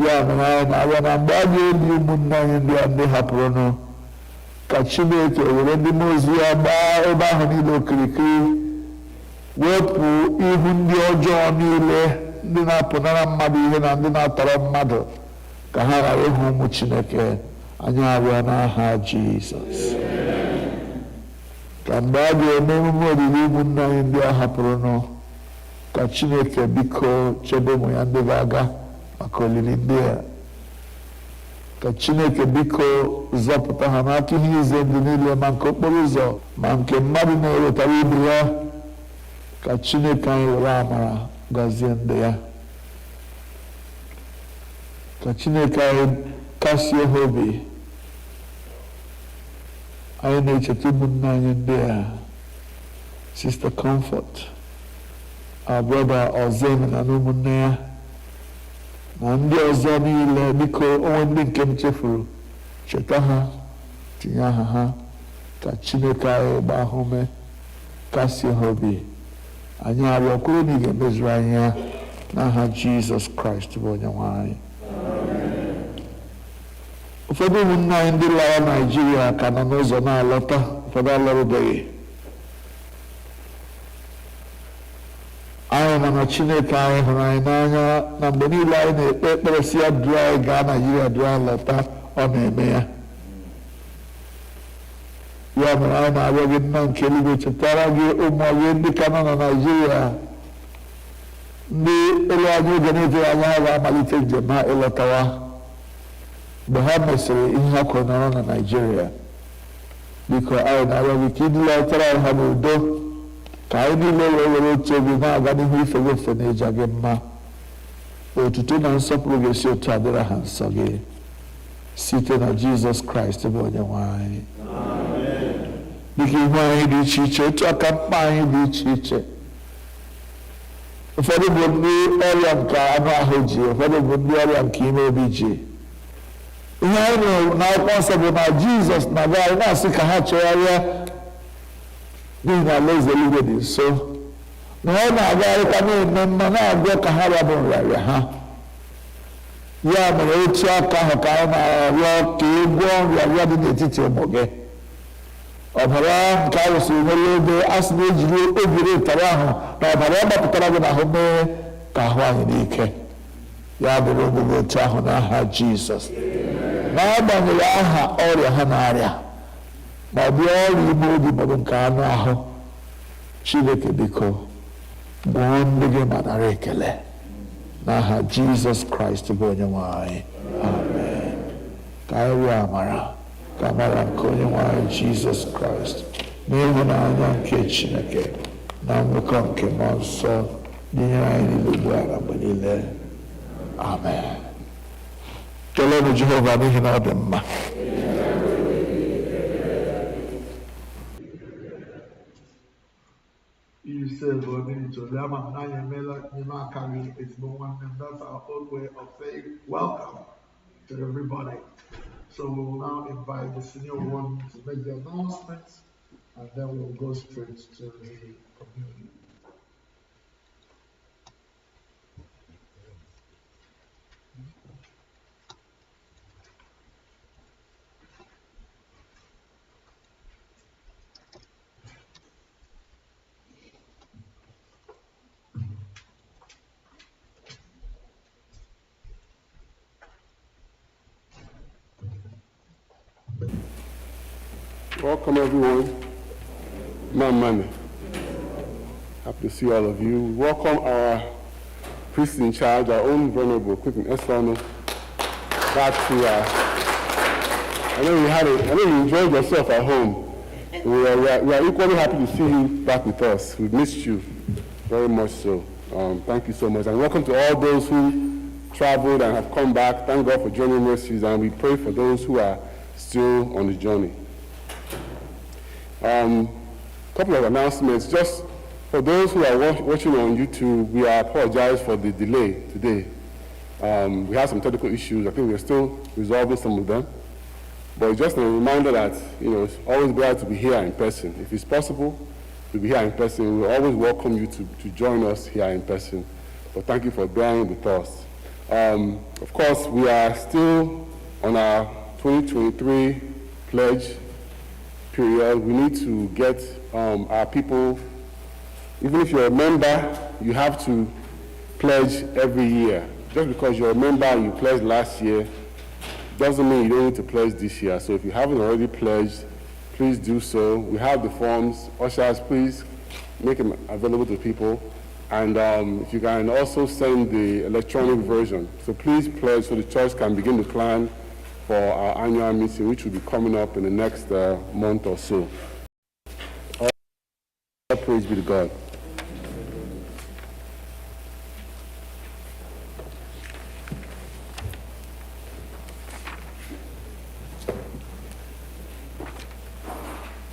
Speaker 1: Ya mere anyị na-arịọ na mgbe a ga-eli ụmụnne anyị ndị a ndị hapụrụnụ, ka Chineke were ndị mmụọ ozi ya gbaa ebe ahụ niile okirikiri, wepụ ihu ndị ọjọọ niile, ndị na-apụnara mmadụ ihe na ndị na-atọrọ mmadụ, ka ha ghara ịhụ ụmụ Chineke. Anyị arịọ n'aha Jizọs. Ka mgbe a ga-eme emume olili ụmụnne anyị ndị a hapụrụnụ, ka Chineke biko chebe ụmụ ya ndị ga-aga maka olili ndị a. Ka Chineke biko zọpụta ha n'aka ihe ize ndụ niile, ma nke okporo ụzọ ma nke mmadụ na-ewetara ibe ya. Ka Chineke anyị were amara gọzie ndị ya. Ka Chineke anyị kasie ha obi. Anyị na-echeta ụmụnne anyị ndị a, Sister Comfort, our brother Ozeme na ụmụnne ya, na ndị ọzọ niile. Biko onwe ndị nke m chefuru, cheta ha, tinye aha ha. Ka Chineke anyị gbaa ha ume, kasie ha obi. Anyị arịọ kwuru na ị ga-emezuru anyị ya n'aha Jizọs Kraịst bụ Onyenwe anyị. Ụfọdụ ụmụnne anyị ndị lara Naịjirịa ka nọ n'ụzọ na-alọta, ụfọdụ alọrụbeghị. Anyị ma na Chineke anyị hụrụ anyị n'anya, na mgbe niile anyị na-ekpe ekpere si ya duru anyị gaa Naịjirịa, duru anyị lọta, ọ na-eme ya. Ya mere anyị na-arịọ gị, nna nke eluigwe, chetara gị ụmụ gị ndị ka nọ na Naịjirịa, ndị elu anya oge na-eteghị anya ha ga-amalite njem ha ịlọtawa mgbe ha mesịrị ihe ha kwuru nọrọ na Naịjirịa. Biko anyị na-arịọ gị ka ịdịlatara anyị ha n'udo, ka anyị niile wee were otu obi na-aga n'ihu ife gị ofe na ịja gị mma. Otuto na nsọpụrụ ga-esi otu a dịrị ha nsọ gị, site na Jizọs Kraịst bụ Onyenwe anyị. Dịka ihu anyị dị iche iche, otu aka mkpa anyị dị iche iche. Ụfọdụ bụ ndị ọrịa nke anụ ahụ ji, ụfọdụ bụ ndị ọrịa nke ime obi ji. Ihe anyị nụrụ n'akwụkwọ nsọ bụ na Jizọs na-agwa anyị na-asị ka ha chegharịa n'ihi na alaeze eluigwe dị nso, na ọ na-agagharịkwa na-eme mma na-agwọ ka ha rabụ nrịarịa ha. Ya mere otu aka ahụ ka anyị na-arịọ ka ị gwọọ nrịarịa dị n'etiti ụmụ gị. Ọbara nke a wụsịrị n'elu ebe a sị na-ejiri obiri ụtara ahụ na ọbara ọ gbapụtara gị n'ahụ mee ka ahụ anyị n'ike. Ya bụrụ ogbugbo otu ahụ n'aha Jizọs. N'agbanyeghị aha ọrịa ha na-arịa, ma ọ bụ ọrịa ime obi maọbụ nke anụ ahụ, Chineke biko gboo ndị gị ma nara ekele n'aha Jizọs Kraịst bụ Onyenwe anyị. Amen. Ka anyị rịọ amara, ka amara nke Onyenwe anyị Jizọs Kraịst na ịhụnanya nke Chineke na nwekọ nke mmụọ nsọ dịnyere anyị niile ugbu a na mgbe niile. Amen. Keleenụ Jehova n'ihi na ọ dị mma. You said, Lord, we need to that's our own way of saying welcome to everybody. So we will now invite the senior one to make the announcements, and then we'll go straight to the communion.
Speaker 6: Welcome, everyone. Mama. Happy to see all of you. Welcome our priest in charge, our own Venerable Quentin Esfano, back to I know you enjoyed yourself at home. We are equally happy to see you back with us. We've missed you very much so. Thank you so much. And welcome to all those who traveled and have come back. Thank God for journeying mercies, and we pray for those who are still on the journey. Couple of announcements. Just for those who are watching on YouTube, we apologize for the delay today. We had some technical issues. I think we're still resolving some of them. But it's just a reminder that, it's always better to be here in person. If it's possible to be here in person, we always welcome you to join us here in person. But thank you for bearing with us. Of course, we are still on our 2023 pledge period. We need to get our people, even if you're a member, you have to pledge every year. Just because you're a member and you pledged last year, doesn't mean you don't need to pledge this year. So if you haven't already pledged, please do so. We have the forms. Ushers, please make them available to people. And if you can also send the electronic version. So please pledge so the church can begin to plan for our annual meeting, which will be coming up in the next month or so. All praise be to God.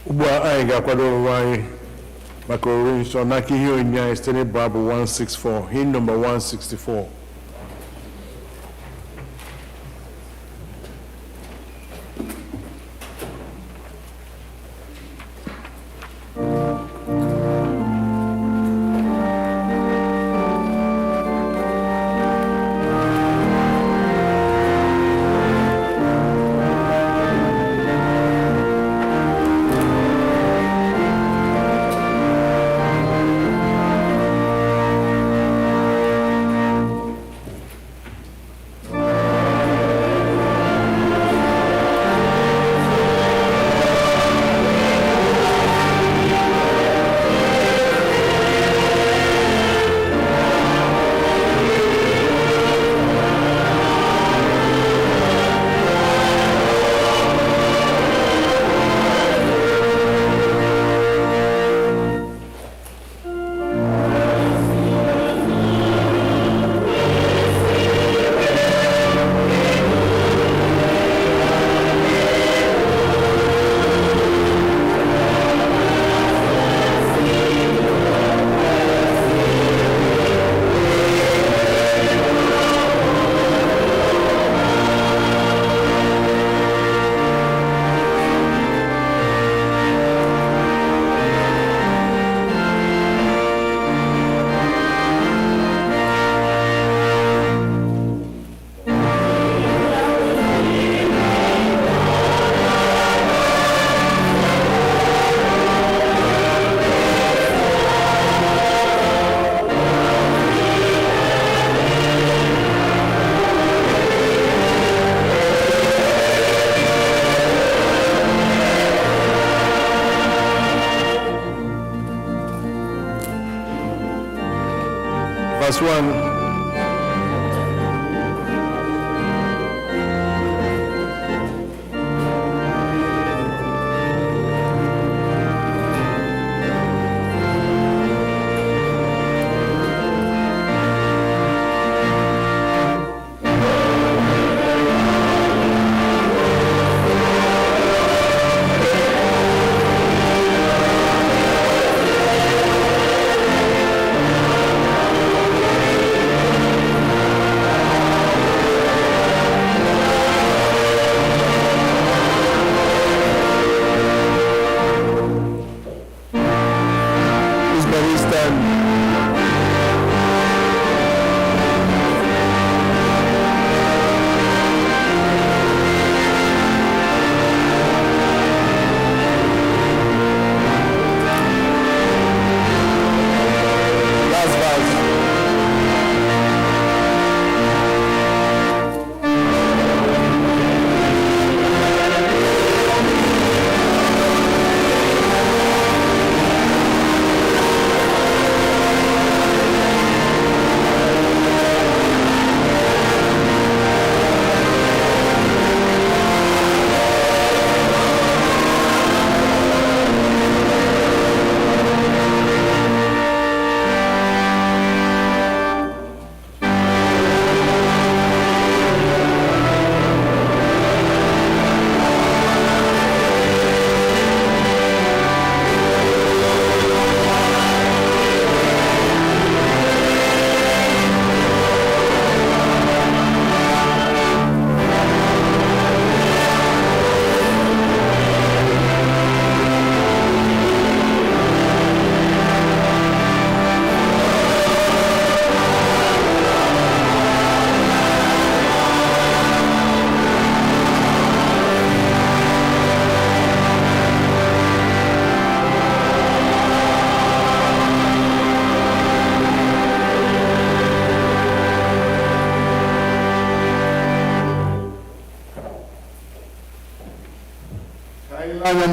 Speaker 5: Ugbu a anyị ga-akwado onwe anyị maka oriri nsọ n'aka ihe onyinye anyị site n'ịbụ abụ 164, hymn number 164. Verse 1.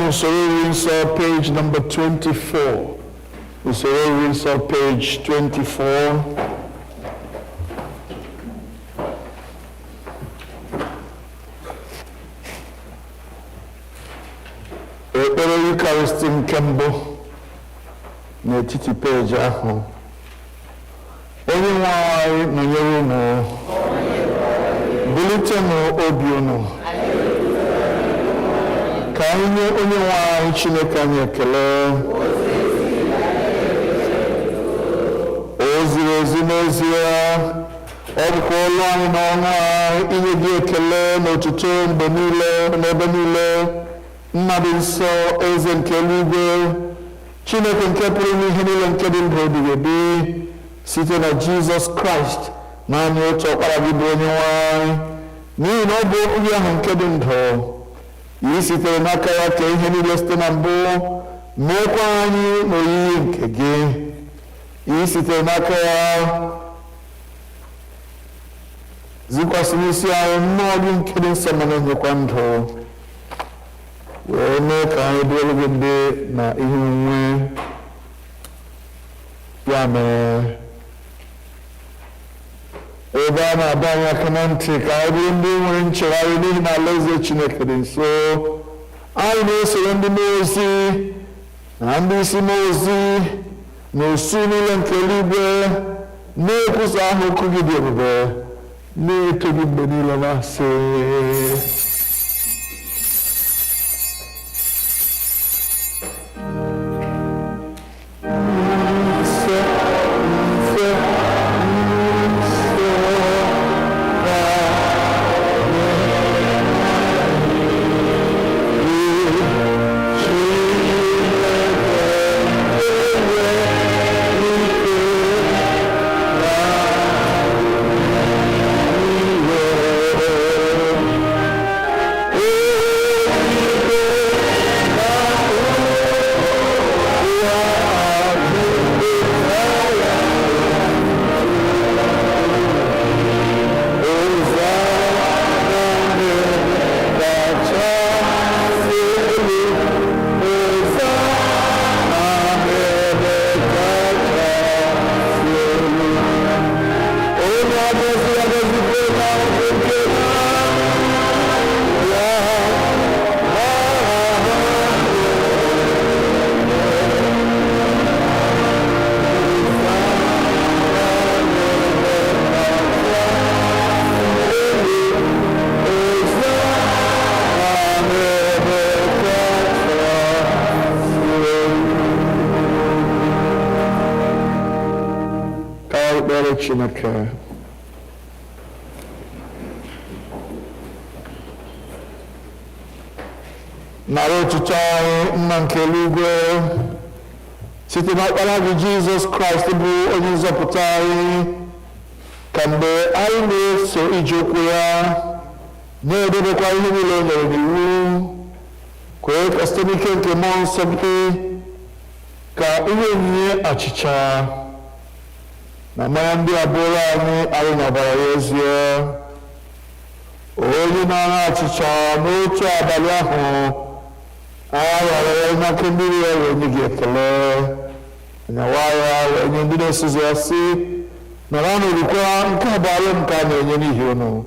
Speaker 1: usoro nsọ page number 24. Usoro nsọ page 24. Ekpere Eucharisty nke mbụ n'etiti peji ahụ. Onye nwe anyị nọnyere unu. Bulitenụ obi unu. Ka anyị nye onye nwe anyị Chineke anyị ekele. O ziri ezi n'ezie, ọ bụkwa olu anyị na ọṅụ anyị inye gị ekele na otuto mgbe niile n'ebe niile. Nna dị nsọ, eze nke eluigwe, Chineke nke pụrụ n'ihe niile nke dị ndụ ebighị ebi, site na Jizọs Kraịst naanị otu ọkpara gị bụ onye nwe anyị, n'ihi na ọ bụ nri ahụ nke dị ndụ. Ị sitere n'aka ya ka ihe niile site na mbụ meekwa anyị n'oyiyi nke gị. Ị sitere n'aka ya zikwasị n'isi anyị mmụọ gị nke dị nsọ ma na-enyekwa ndụ, wee mee ka anyị bụrụ gị ndị na ihe onwunwe. Ya mere, ebe a na-adọ anyị aka na ntị ka anyị bụrụ ndị nwere nchegharị n'ihi na alaeze Chineke dị nso, anyị na-esoro ndị mmụọ ozi na ndị isi mmụọ ozi na usu niile nke eluigwe na-ekwusa aha okwu gị dị ebube, na-eto gị mgbe niile na-asị Chineke. Nara otuto anyị Nna nke eluigwe site n'ọkpara gị Jizọs Kraịst bụ onye nzọpụta anyị, ka mgbe anyị na-eso ije okwu ya na-edebekwa ihe niile o nyere n'iwu, kwee ka site n'ike nke mmụọ nsọ gị ka ihe onyinye achịcha na mmanya ndị abụrụ anyị na ọbara ya ezie. Onye na-aṅụ achịcha n'otu abalị ahụ anyị ghara ya n'aka mmiri ya wee nye gị ekele, nyawa ya wee nye ndị na-esizi ya sị, nọrọ n'orikwa nke abalị nke a na-enye n'ihi unu,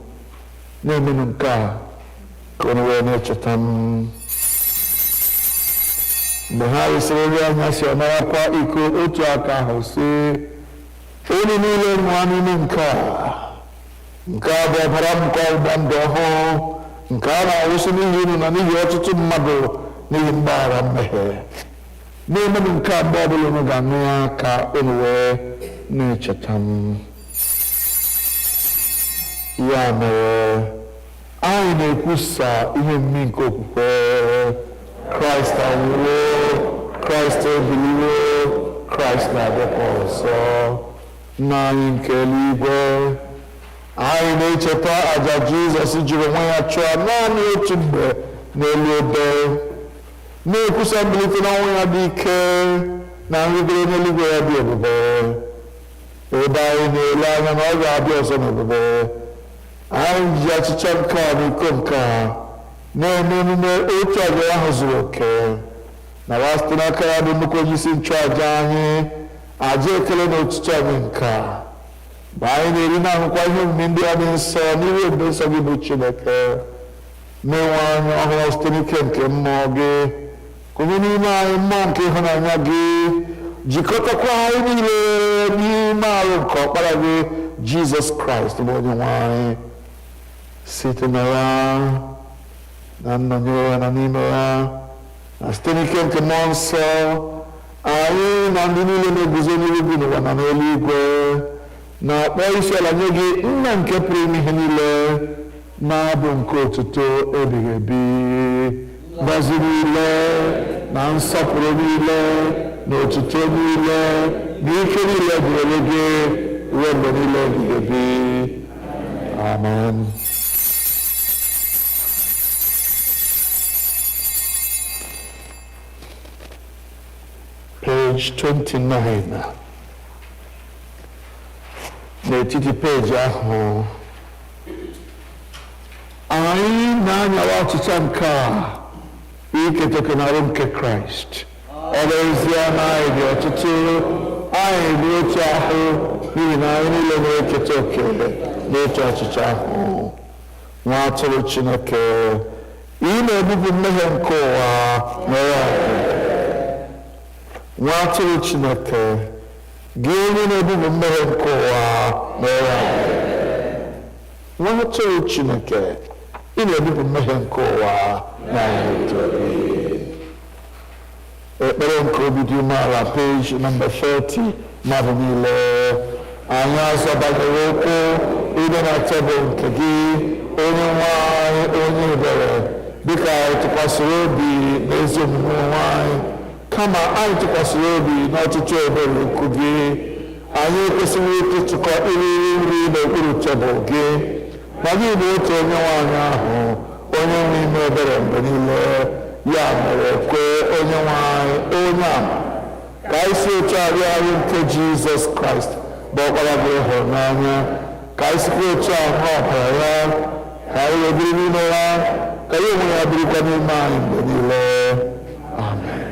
Speaker 1: na-emenụ nke a ka unu wee na-echeta m. Mgbe ha resịrị nri anyasị, ọ narakwa iko otu aka ahụ sị, unu niile ṅụọ n'ime nke a bụ ọbara m nke ọgbụgba ndụ ọhụụ, nke a na-awụsị n'ihi unu na n'ihi ọtụtụ mmadụ n'ihi mgbaghara mmehie. Na-emenụ nke a mgbe ọbụla unu ga-aṅụ ya ka unu wee na-echeta m. Ya mere, anyị na-ekwusa ihe mmi nke okwukwe. Kraịst anwụwo, Kraịst ebiliwo, Kraịst na-abịakwa ọzọ. Nna anyị nke eluigwe, anyị na-echeta àjà Jizọs jiri onwe ya chụọ naanị otu mgbe n'elu obe, na-ekwusa mbilite n'ọnwụ ya dị ike na nrụgide n'eluigwe ya dị ebube, ebe anyị na-ele anya na ọ ga-abịa ọzọ n'ebube. Anyị ji achịcha nke a na iko nke a na-eme emume otu aja ahụ zuru oke na wa site n'aka ya bụ nnukwu onye isi nchụaja anyị aja ekele na otuto anyị nke a mgbe anyị na-eri na-ahụkwa ihe omume ndị a dị nsọ n'ihu ebube nsọ gị bụ Chineke menwe anyị ọhụrụ site n'ike nke mmụọ gị onye n'ime anyị mmụọ nke ịhụnanya gị jikọtakwa anyị niile n'ime arụ nke ọkpara gị Jizọs Kraịst bụ onye nwe anyị site na ya na nnọnyere ya na n'ime ya na site n'ike nke mmụọ nsọ anyị na ndị niile na-eguzo n'ihu n'ụwa na n'eluigwe na-akpọ isi ala nye gị nna nke pụrụ ime ihe niile na-abụ nke otuto ebighị ebi ngọzi niile na nsọpụrụ niile na otuto niile na ike niile dịrị gị ruo mgbe niile ebighị ebi. Amen. Page 29. N'etiti peji ahụ anyị na-anyawa ọchịcha nke a iketeke n'arụ nke Kraịst. Ọ bụ ezie na anyị dị ọtụtụ, anyị dị otu ahụ n'ihi na anyị niile na-eketa oke n'otu ọchịcha ahụ. Nwa atụrụ Chineke, ị na-ebubu mmehie nke ụwa mere anyị. Nwa atụrụ Chineke, gị onye na-ebubu mmehie nke ụwa mere anyị. Nwa atụrụ Chineke, ị na-ebubu mmehie nke ụwa na anyị. Ekpere nke obi dị umeala, page number 30, mmadụ niile. Anyị azọbanyere okwu ide na tebụl nke gị, onye nwe anyị, onye ebere, dịka anyị tụkwasịrị obi n'ezi omume onwe anyị, kama anyị tụkwasịrị obi n'ọtụtụ ebere ukwu gị. Anyị ekwesịghị ịtụkọ iriri nri n'okpuru tebụl gị, ma gị bụ otu onye nwe anyị ahụ, onye nwe ime ebere mgbe niile. Ya mere kwe onye nwe anyị, onye ama, ka anyị si otu arịa arụ nke Jizọs Kraịst bụ ọkpara gị hụrụ n'anya, ka anyị sikwa otu ahụ ọbara ya, ka anyị wee biri n'ime ya, ka ya onwe ya birikwa n'ime anyị mgbe niile. Amen.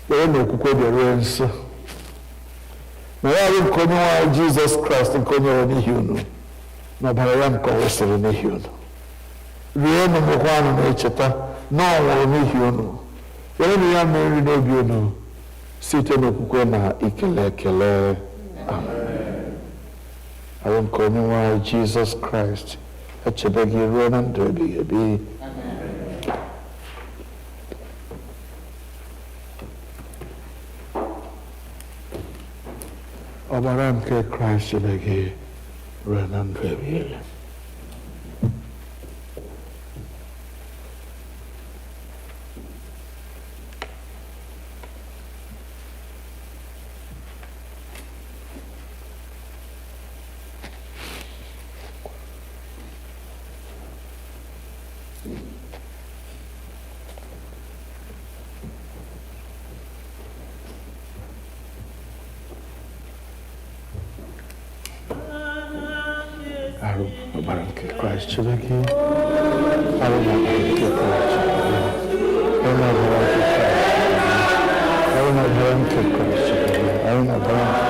Speaker 1: Kpere na okwukwe bịaruo nso na ya arụ nke onye nwe anyị Jizọs Kraịst nke o nyere n'ihi unu na ọbara ya nke ọ wụsịrị n'ihi unu. Rie unu mekwanụ na-echeta na ọ nwụrụ n'ihi unu. Were na ya mee nri n'obi unu site n'okwukwe na ikele ekele. Amen. Arụ nke onye nwe anyị Jizọs Kraịst echebe gị ruo na ndụ ebighị ebi. Ọbara nke Kraịst chebe gị ruo na ndụ ebighị ebi. Ọbara nke Kraịst chebe gị. Arụ na ọbara nke Kraịst chebe gị. Arụ na ọbara nke Kraịst chebe gị. Arụ na ọbara nke Kraịst chebe gị. Arụ na ọbara nke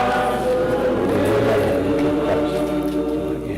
Speaker 1: Kraịst chebe gị.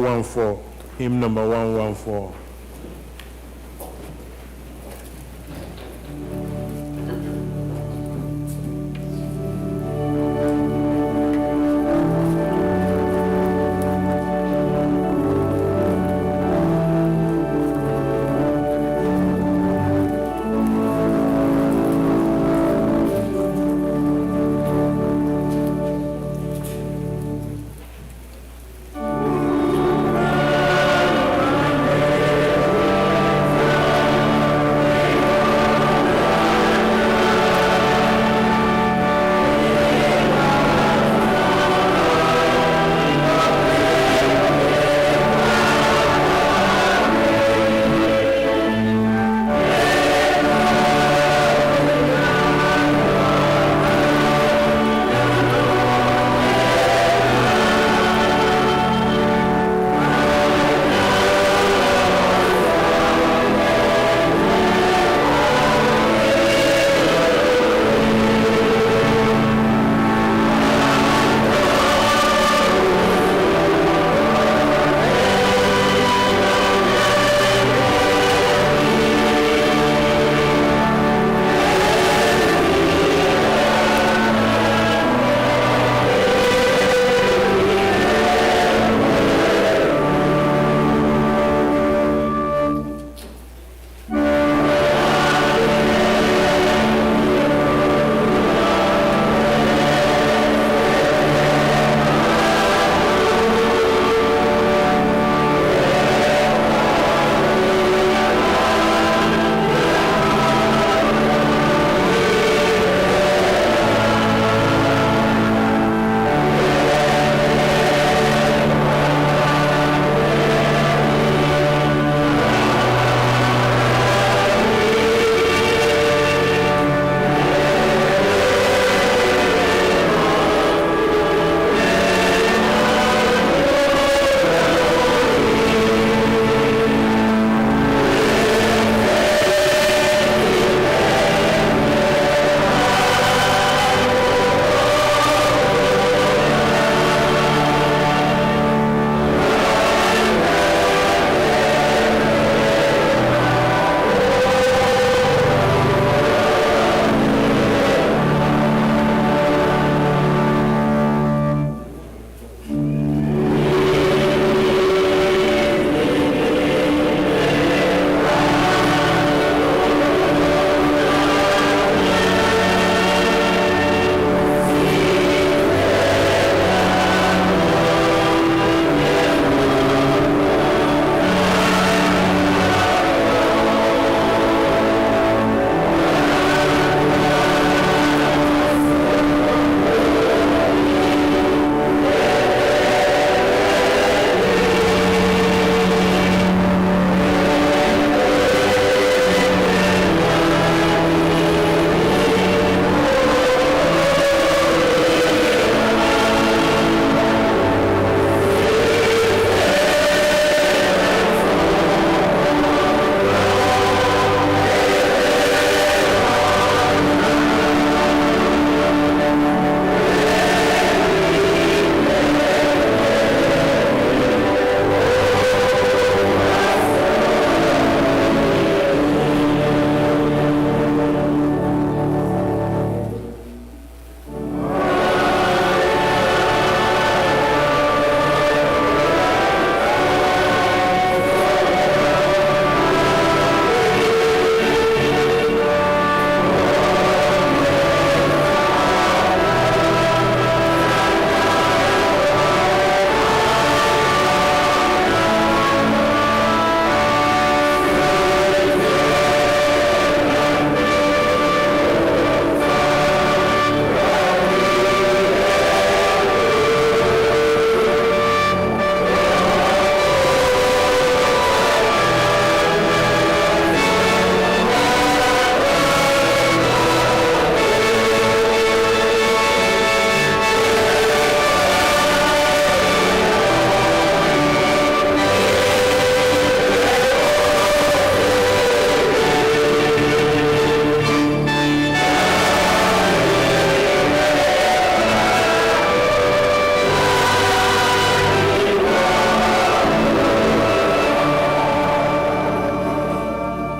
Speaker 5: 114, hymn number 114.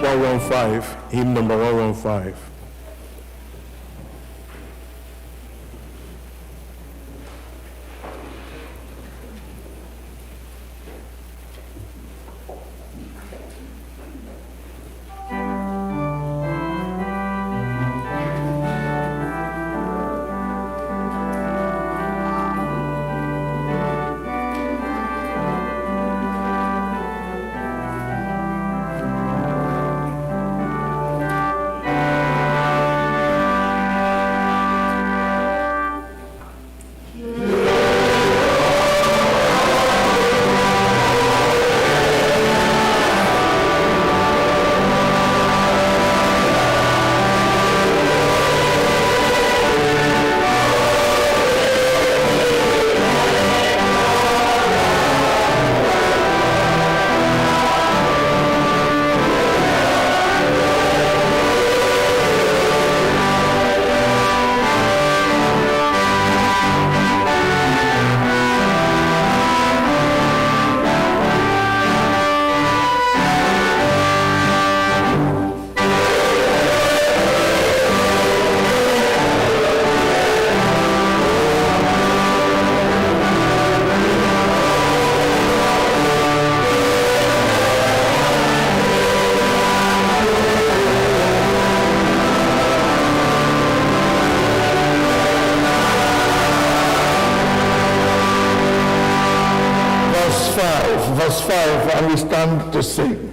Speaker 5: 115, hymn number 115.
Speaker 1: Verse 5, and we stand to sing.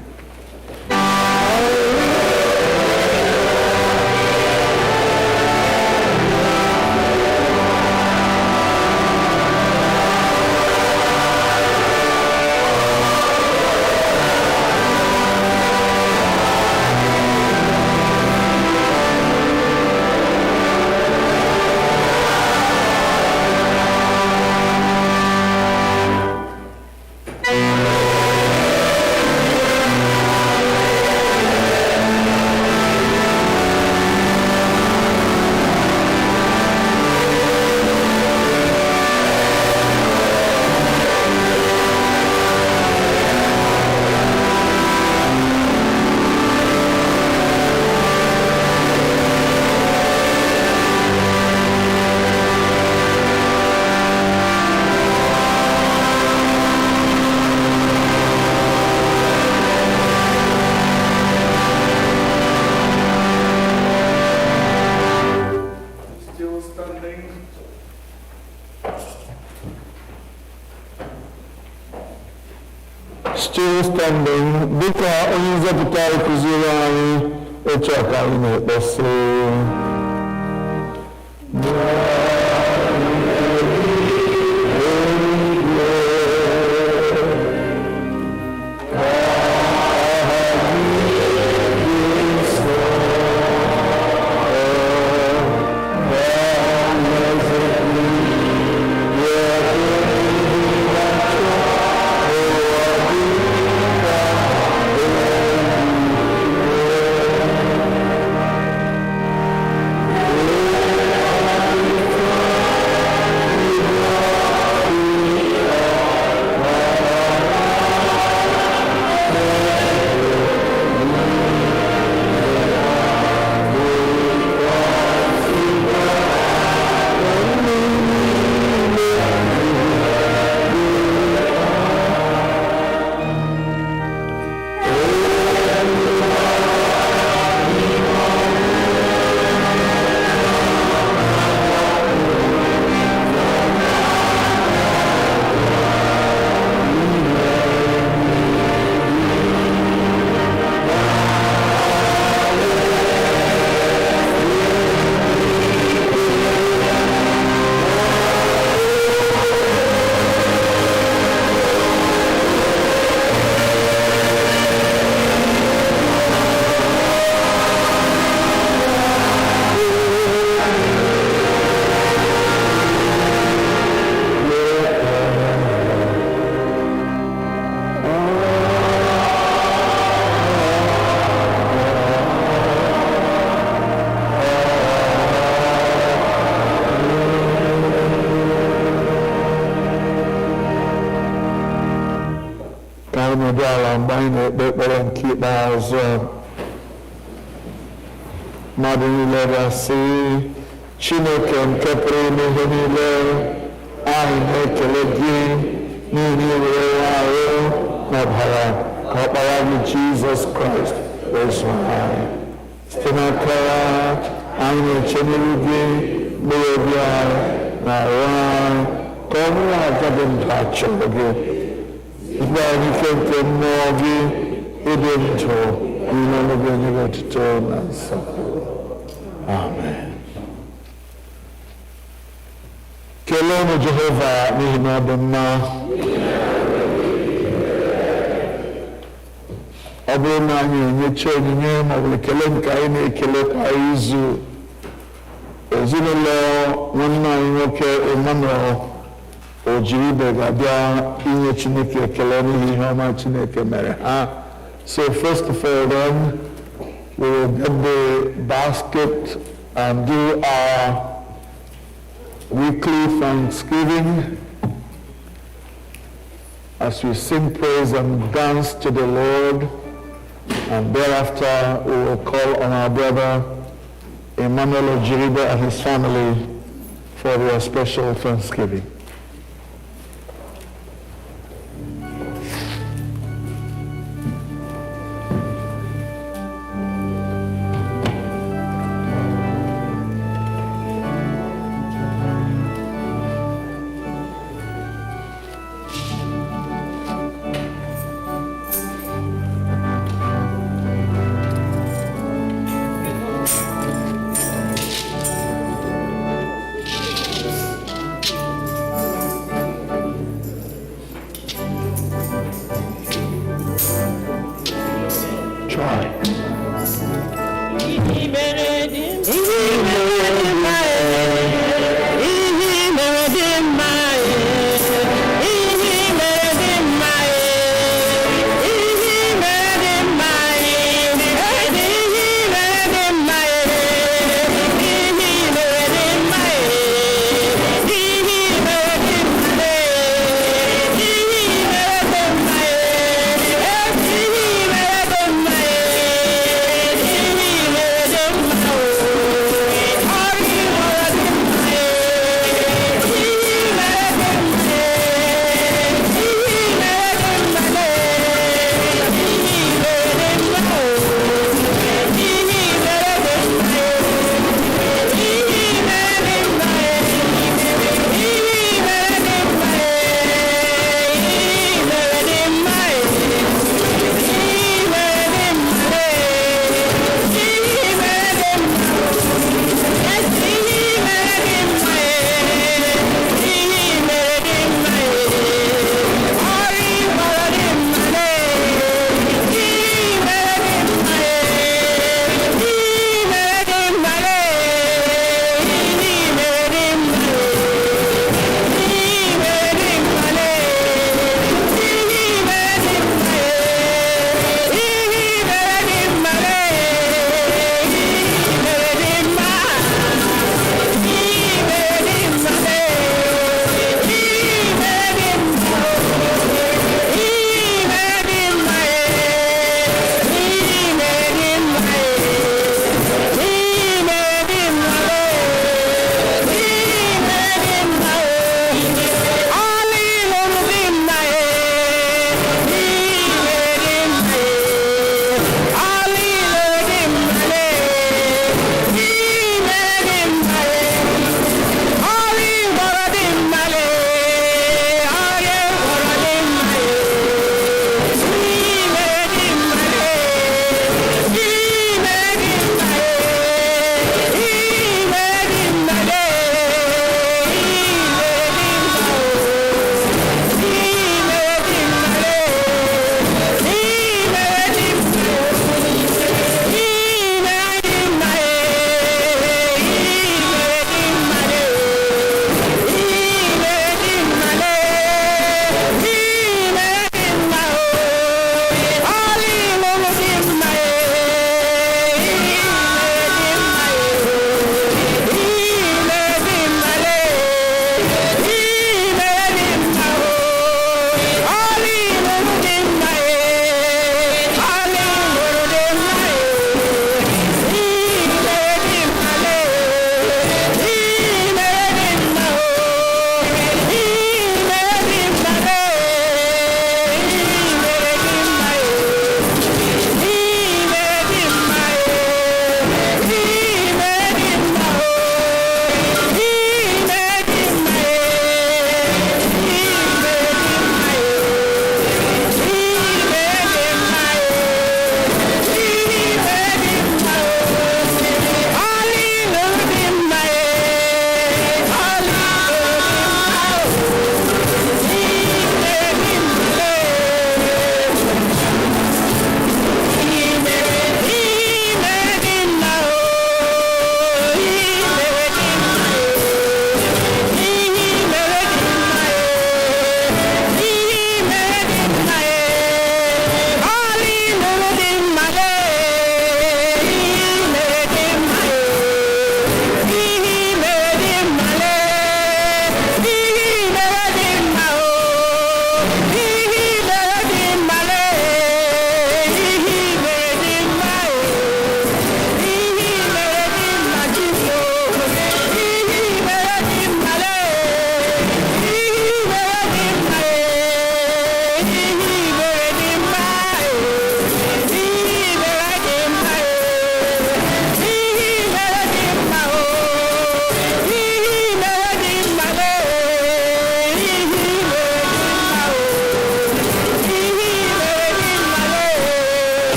Speaker 1: Still standing, dịka onye nzọpụta kụziere anyị otu a ka anyị na-ekpesi. Mgbe anyị na-ekpe ekpere nke ikpeazụ mmadụ niile ga-asị Chineke nke pụrụ ime ihe niile, anyị na-ekele gị n'ihi were ahụ n'ọbara ka ọkpara gị Jizọs Kraịst wee zụọ anyị. Site n'aka ya, anyị na-eche n'ihu gị mkpụrụ obi anyị na arụ anyị ka ọ bụrụ aja dị ndụ achọrọ gị. Ikpe anyị ike nke mmụọ gị ịdị ndụ n'ime ọnụ gị onye gị otuto na nsọpụrụ. Amen. Keleenụ Jehova n'ihi na ọ dị mma. Ọ bụrụ na anyị enyecha onyinye maọbụ ekele nke anyị na-ekele kwa izu, ezinụlọ nwanne anyị nwoke Emmanuel Ojiribe ga-abịa inye Chineke ekele n'ihi ihe ọma Chineke mere ha. So first of all then, we will get the basket and do our weekly thanksgiving as we sing praise and dance to the Lord, and thereafter we will call on our brother Emmanuel Ojiribe and his family for their special thanksgiving.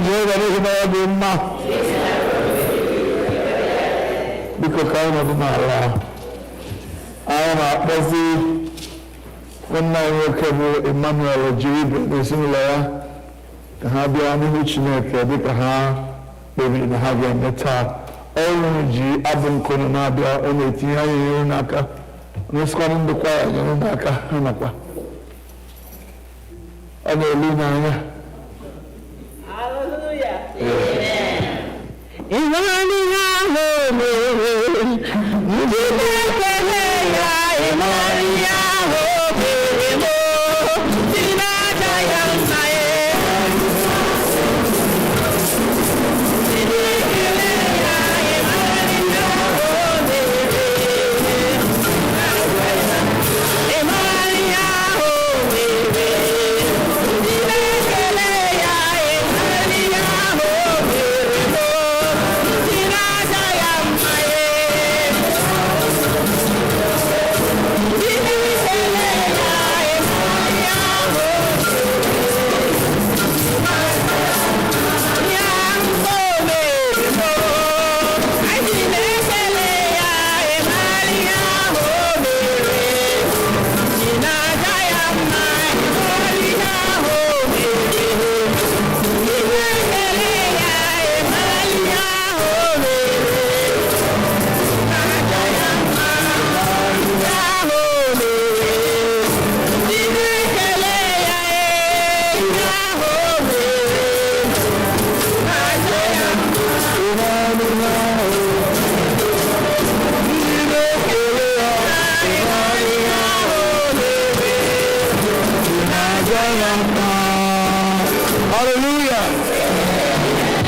Speaker 1: Jehova n'ihi na ọ dị mma. Biko ka anyị nọdụ n'ala. Anyị na-akpọzi nwanne anyị nwoke bụ Emmanuel Ojiribe na ezinụlọ ya ka ha bịa n'ihu Chineke dịka ha kpebiri na ha ga-eme taa. Ọrụ ji abụ nkunu na-abịa, ọ na-etinye anyị nyere n'aka, onyesikwanụ ndịkwa ya nyere n'aka ha nakwa. Ọ na-elu n'anya.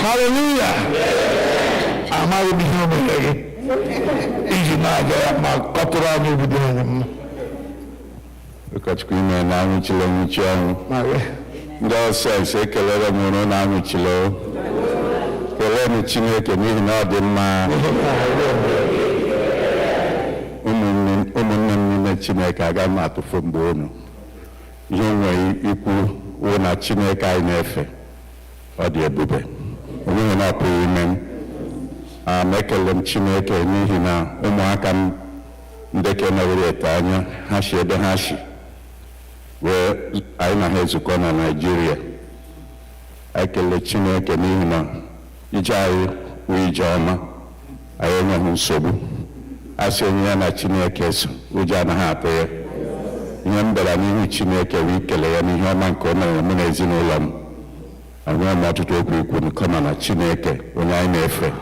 Speaker 4: Hallelujah.
Speaker 1: Amaghị m ihe o mere gị iji na-aga ya ma kọtụrụ anyị obodo anyị mma.
Speaker 3: Ụkọchukwu ime na anwụchila nwụchi ọnwụ. Ndị ọsọ ekelere m unu na anwụchila o. Keleenụ Chineke n'ihi na ọ dị mma. Ụmụnne m n'ime Chineke agaghị m atụfu mgbe unu. Ihe nwere ikwu wụ na Chineke anyị na-efe ọ dị ebube. Onweghị na ọ pụrụ ime m. Ekele m Chineke n'ihi na ụmụaka m ndị kenewere ete anya ha si ebe ha si wee anyị na ha ezukọ na Naịjirịa. Ekele Chineke n'ihi na ije anyị wụ ije ọma, anyị enweghị nsogbu. A sị onye ya na Chineke so, ụjọ anaghị atụ ya. Ihe m bịara n'ihu Chineke wee ikele ya n'ihe ọma nke o mere mụ na ezinụlọ m. Enweghị m ọtụtụ okwu ikwu kama na Chineke onye anyị na-efe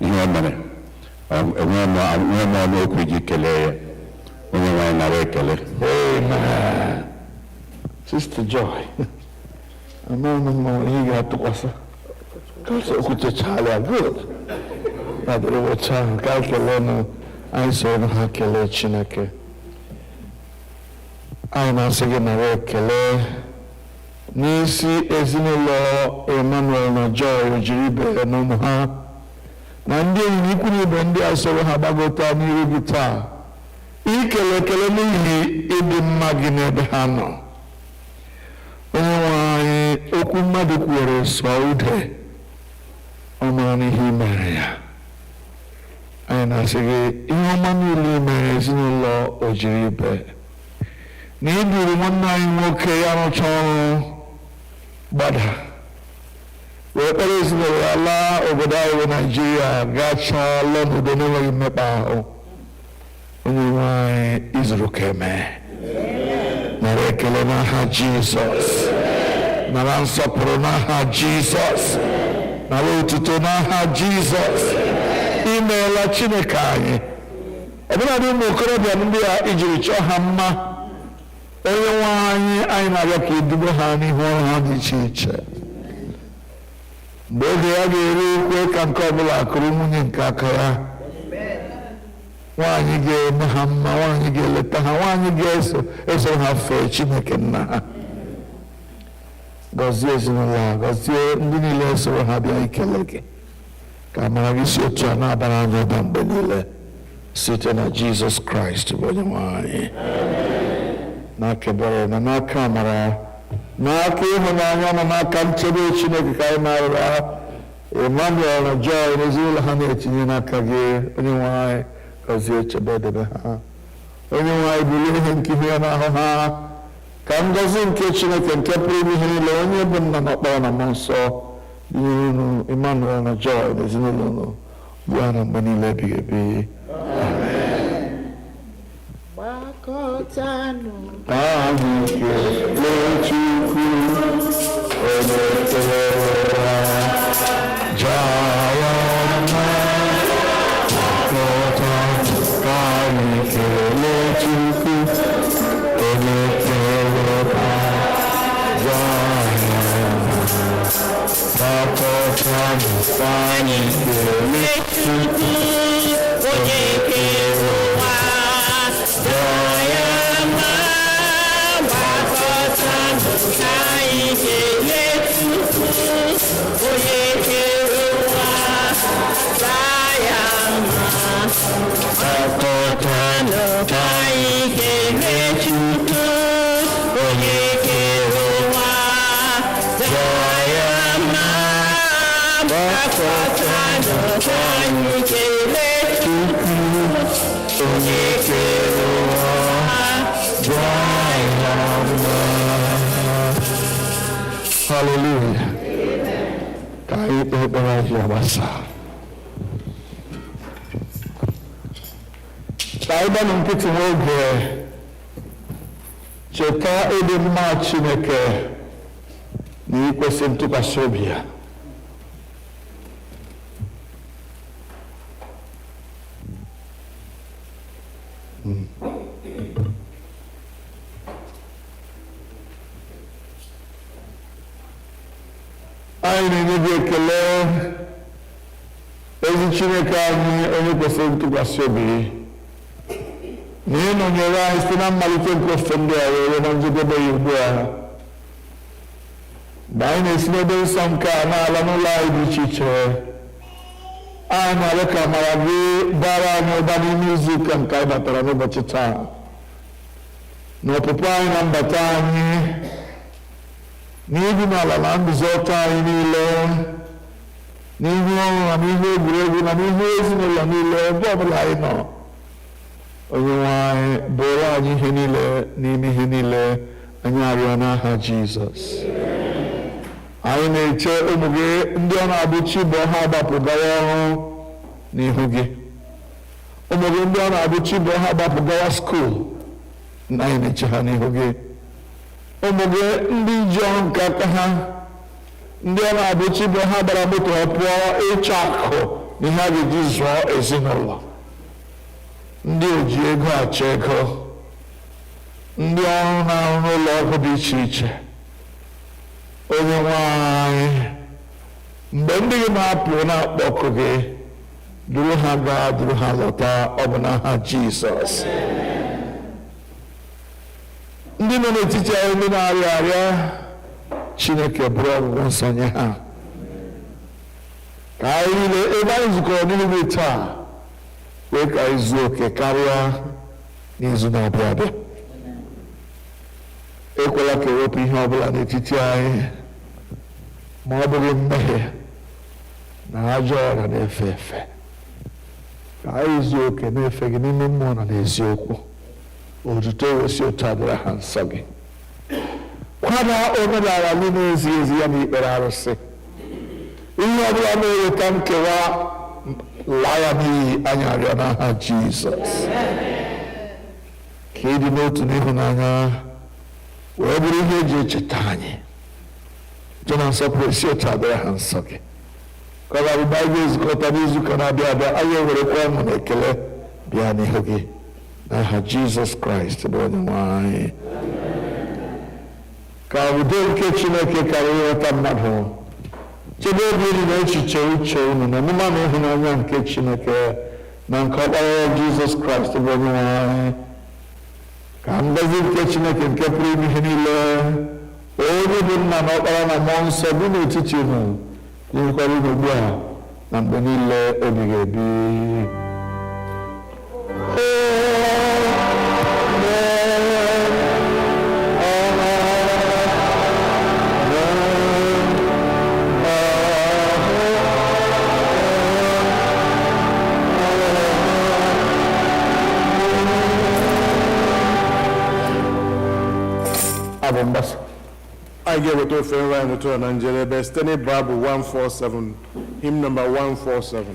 Speaker 3: ihe o mere, enweghị m ọnụ okwu iji kelee ya. Onye nwe anyị nara ekele.
Speaker 1: Amen. Sister Joy, amaghị m ma ihe ga-atụkwasị. Kasị okwutechala ya, good. Na dịrị ụbọchị ahụ ka kelee na anyị soro ha kelee Chineke. Anyị na-asị gị nara ekele n'isi ezinụlọ Emmanuel na Joy Ojiribe na ụmụ ha na ndị enyi ikwu na ibe ndị a soro ha gbagota n'iru gị taa. Ikele ekele n'ihi ịdị mma gị n'ebe ha nọ. Onye nwe anyị, okwu mmadụ kwuwere sụọ ude, ọ mara n'ihe i mere ya. Anyị na-asị gị ihe ọma niile i mere ezinụlọ Ojiribe, na ị duru nwanne anyị nwoke ya rụcha ọrụ gbada wee kpọrọ ezinụlọ ya laa obodo anyị bụ Naịjirịa gachaa lụọ n'udo n'enweghị mmekpa ahụ. Onye nwe anyị, izuru ka eme. Nara ekele n'aha Jizọs, nara nsọpụrụ n'aha Jizọs, nara otuto n'aha Jizọs. Imeela Chineke anyị. Ọbụladị ụmụ okorobịa ndị a ijiri chọọ ha mma, onye nwe anyị, anyị na-arịọ ka idubo ha n'ihu ọrụ ha dị iche iche. Mgbe oge ya ga-eru ukwe ka nke ọbụla akụrụ nwunye nke aka ya, nwaanyị ga-eme ha mma, nwaanyị ga-eleta ha, nwaanyị ga-eso ha fee Chineke nna ha. Gọzie ezinụlọ ha, gọzie ndị niile soro ha bịa ikele gị. Ka amara gị si otu a na-abara anyị ụba mgbe niile site na Jizọs Kraịst bụ onye nwe anyị. N'aka ebere na n'aka amara n'aka ịhụnanya na n'aka nchebe Chineke ka anyị na-arịọ ha Emmanuel na Joy na ezinụlọ ha na-etinye n'aka gị onye nwe anyị gọzie chebe edebe ha onye nwe anyị bulie ihe nke ihu ya n'ahụ ha ka ngọzi nke Chineke nke pụrụ ime ihe niile onye bụ nna na ọkpara na mmụọ nsọ nyere unu Emmanuel na Joy na ezinụlọ unu ugbu a na mgbe niile ebighị ebi.
Speaker 2: Gbakọtanụ
Speaker 1: Anyị kelee Chukwu onye kere ụwa jara mma gbakọtanụ ka anyị kelee Chukwu onye kere ụwa jara mma gbakọtanụ ka anyị kelee Chukwu onye kere ụwa Hallelujah. Ka anyị kpee ekpere anyị agbasa. Ka anyị gbanụ nkịtị n'oge cheta ịdị mma Chineke na ikwesị ntụkwasị obi ya. Anyị na-enye gị ekele ezi Chineke anyị onye kwesịrị ntụkwasị obi na ị nọnyere anyị site na mmalite nke ofufe ndị a were na njedebe ya ugbu a mgbe anyị na-esi n'ebe nsọ nke a na-ala n'ụlọ anyị dị iche iche anyị na-arịọ ka amara gị bara anyị ụba n'ime izu ụka nke anyị batara n'ụbọchị taa na ọpụpụ anyị na mbata anyị n'ihu n'ala na ndụzọta anyị niile n'ihu ọrụ na n'ihu egwuregwu na n'ihu ezinụlọ niile ebe ọbụla anyị nọ onye nwe anyị bụrụ anyị ihe niile n'ime ihe niile anyị arịọ n'aha Jizọs. Anyị na-eche ụmụ gị ndị ọ na-abụ chi bụ ha gbapụ gawa ọrụ n'ihu gị ụmụ gị ndị ọ na-abụ chi bụ ha gbapụ gawa skuul na anyị na-eche ha n'ihu gị ụmụ gị ndị ji ọrụ nke aka ha ndị ọ na-abụ chi bụ ha gbara moto ha pụọ ịchọ akụ na ihe a ga-eji zụọ ezinụlọ ndị oji ego achọ ego ndị ọrụ na-arụ n'ụlọ ọgwụ dị iche iche onye nwe anyị mgbe ndị gị na-apụ na-akpọkụ gị duru ha gaa duru ha lọta ọ bụ n'aha Jizọs. Ndị nọ n'etiti anyị ndị na-arịa arịa Chineke bụrụ ọgwụgwọ nsọ nye ha ka anyị niile ebe anyị zukọrọ n'ime taa wee ka anyị zuo oke karịa n'izu na-abịa abịa. Ekwela ka ewepụ ihe ọbụla n'etiti anyị ma ọ bụghị mmehie na ajọ ọrịa na-efe efe ka anyị zuo oke na-efe gị n'ime mmụọ na n'eziokwu otuto wesi otu abụrụ ha nsọ gị kwada omenala ndị na-ezighị ezi ya n'ikpere arụsị ihe ọbụla na-eweta nkewa laa ya n'iyi anyị arịọ n'aha Jizọs ka ịdị n'otu n'ịhụnanya wee bụrụ ihe eji echeta anyị jụ na nsọpụrụ esi otu abịara ha nsọ gị ka ọ ga-abụ anyị ga-ezukọta n'izuụka na-abịa abịa anyị ewerekwa ọṅụ na ekele bịa n'ihu gị n'aha Jizọs Kraịst bụ onye nwe anyị. Ka udo nke Chineke karịa ịghọta mmadụ chebe obi unu na echiche uche unu na ọmụma na ịhụnanya nke Chineke na nke ọkpara ya Jizọs Kraịst bụ onye nwe anyị. Ka ngọzi nke Chineke nke pụrụ ime ihe niile onye bụ nna na ọkpara na mmụọ nsọ dị n'etiti unu nyekwara unu ugbu a na mgbe niile ebighị ebi. Bible mgbasa.
Speaker 5: I get with ofe nri anyị n'ụtụrụ na njedebe site n'ịbụ abụ 147, hymn number 147.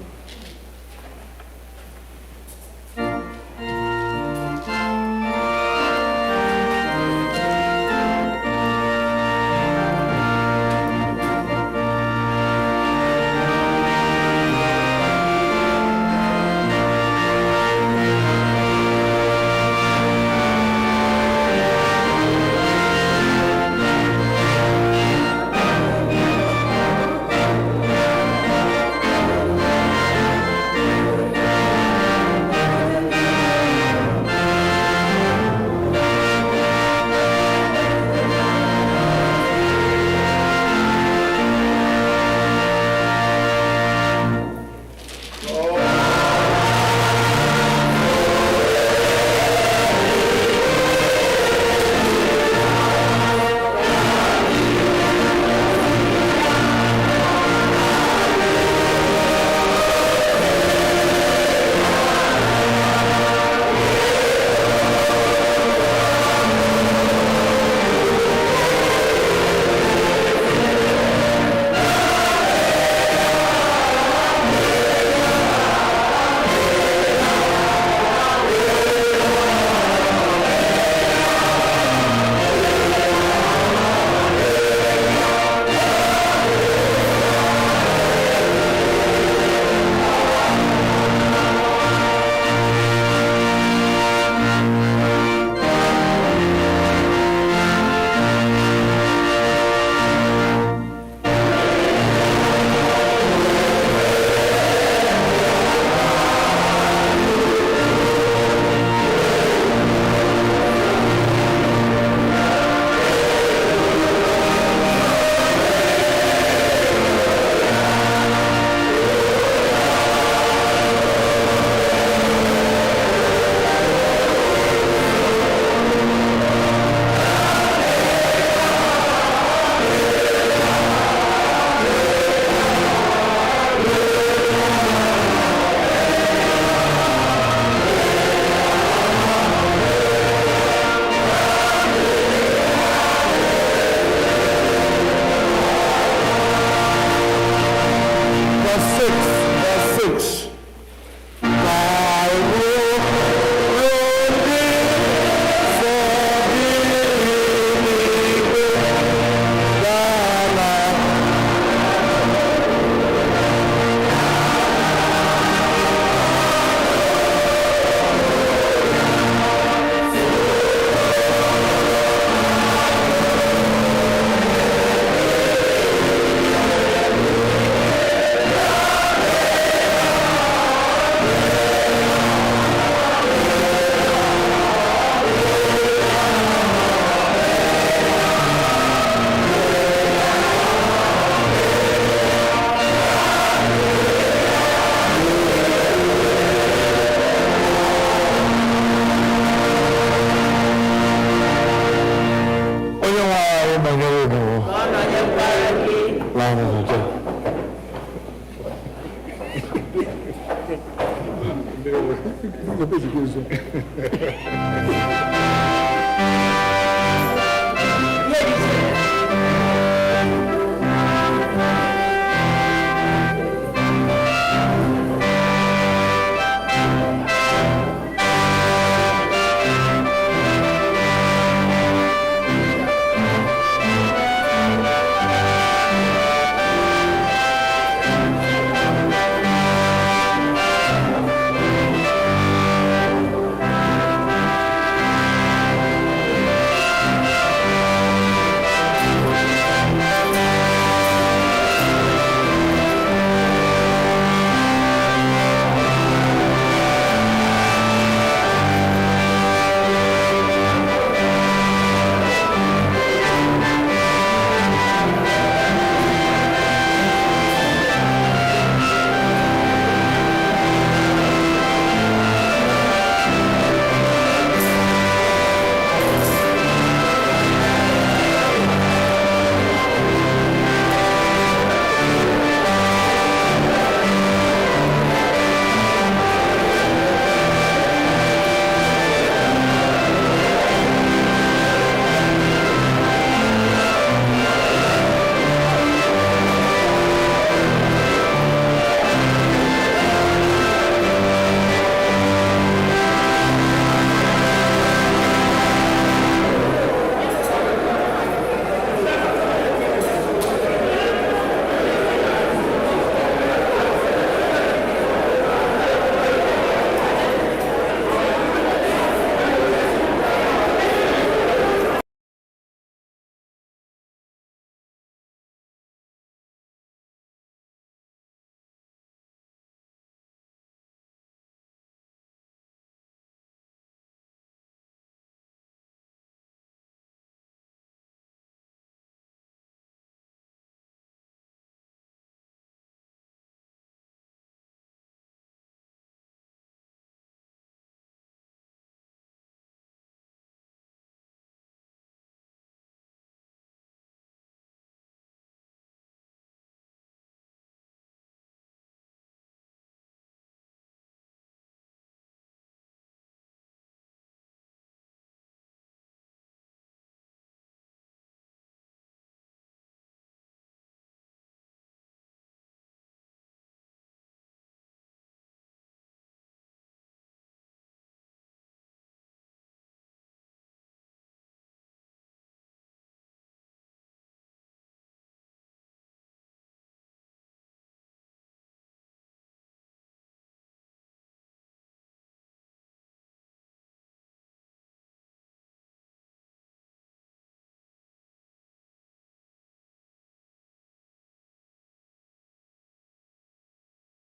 Speaker 5: Depois de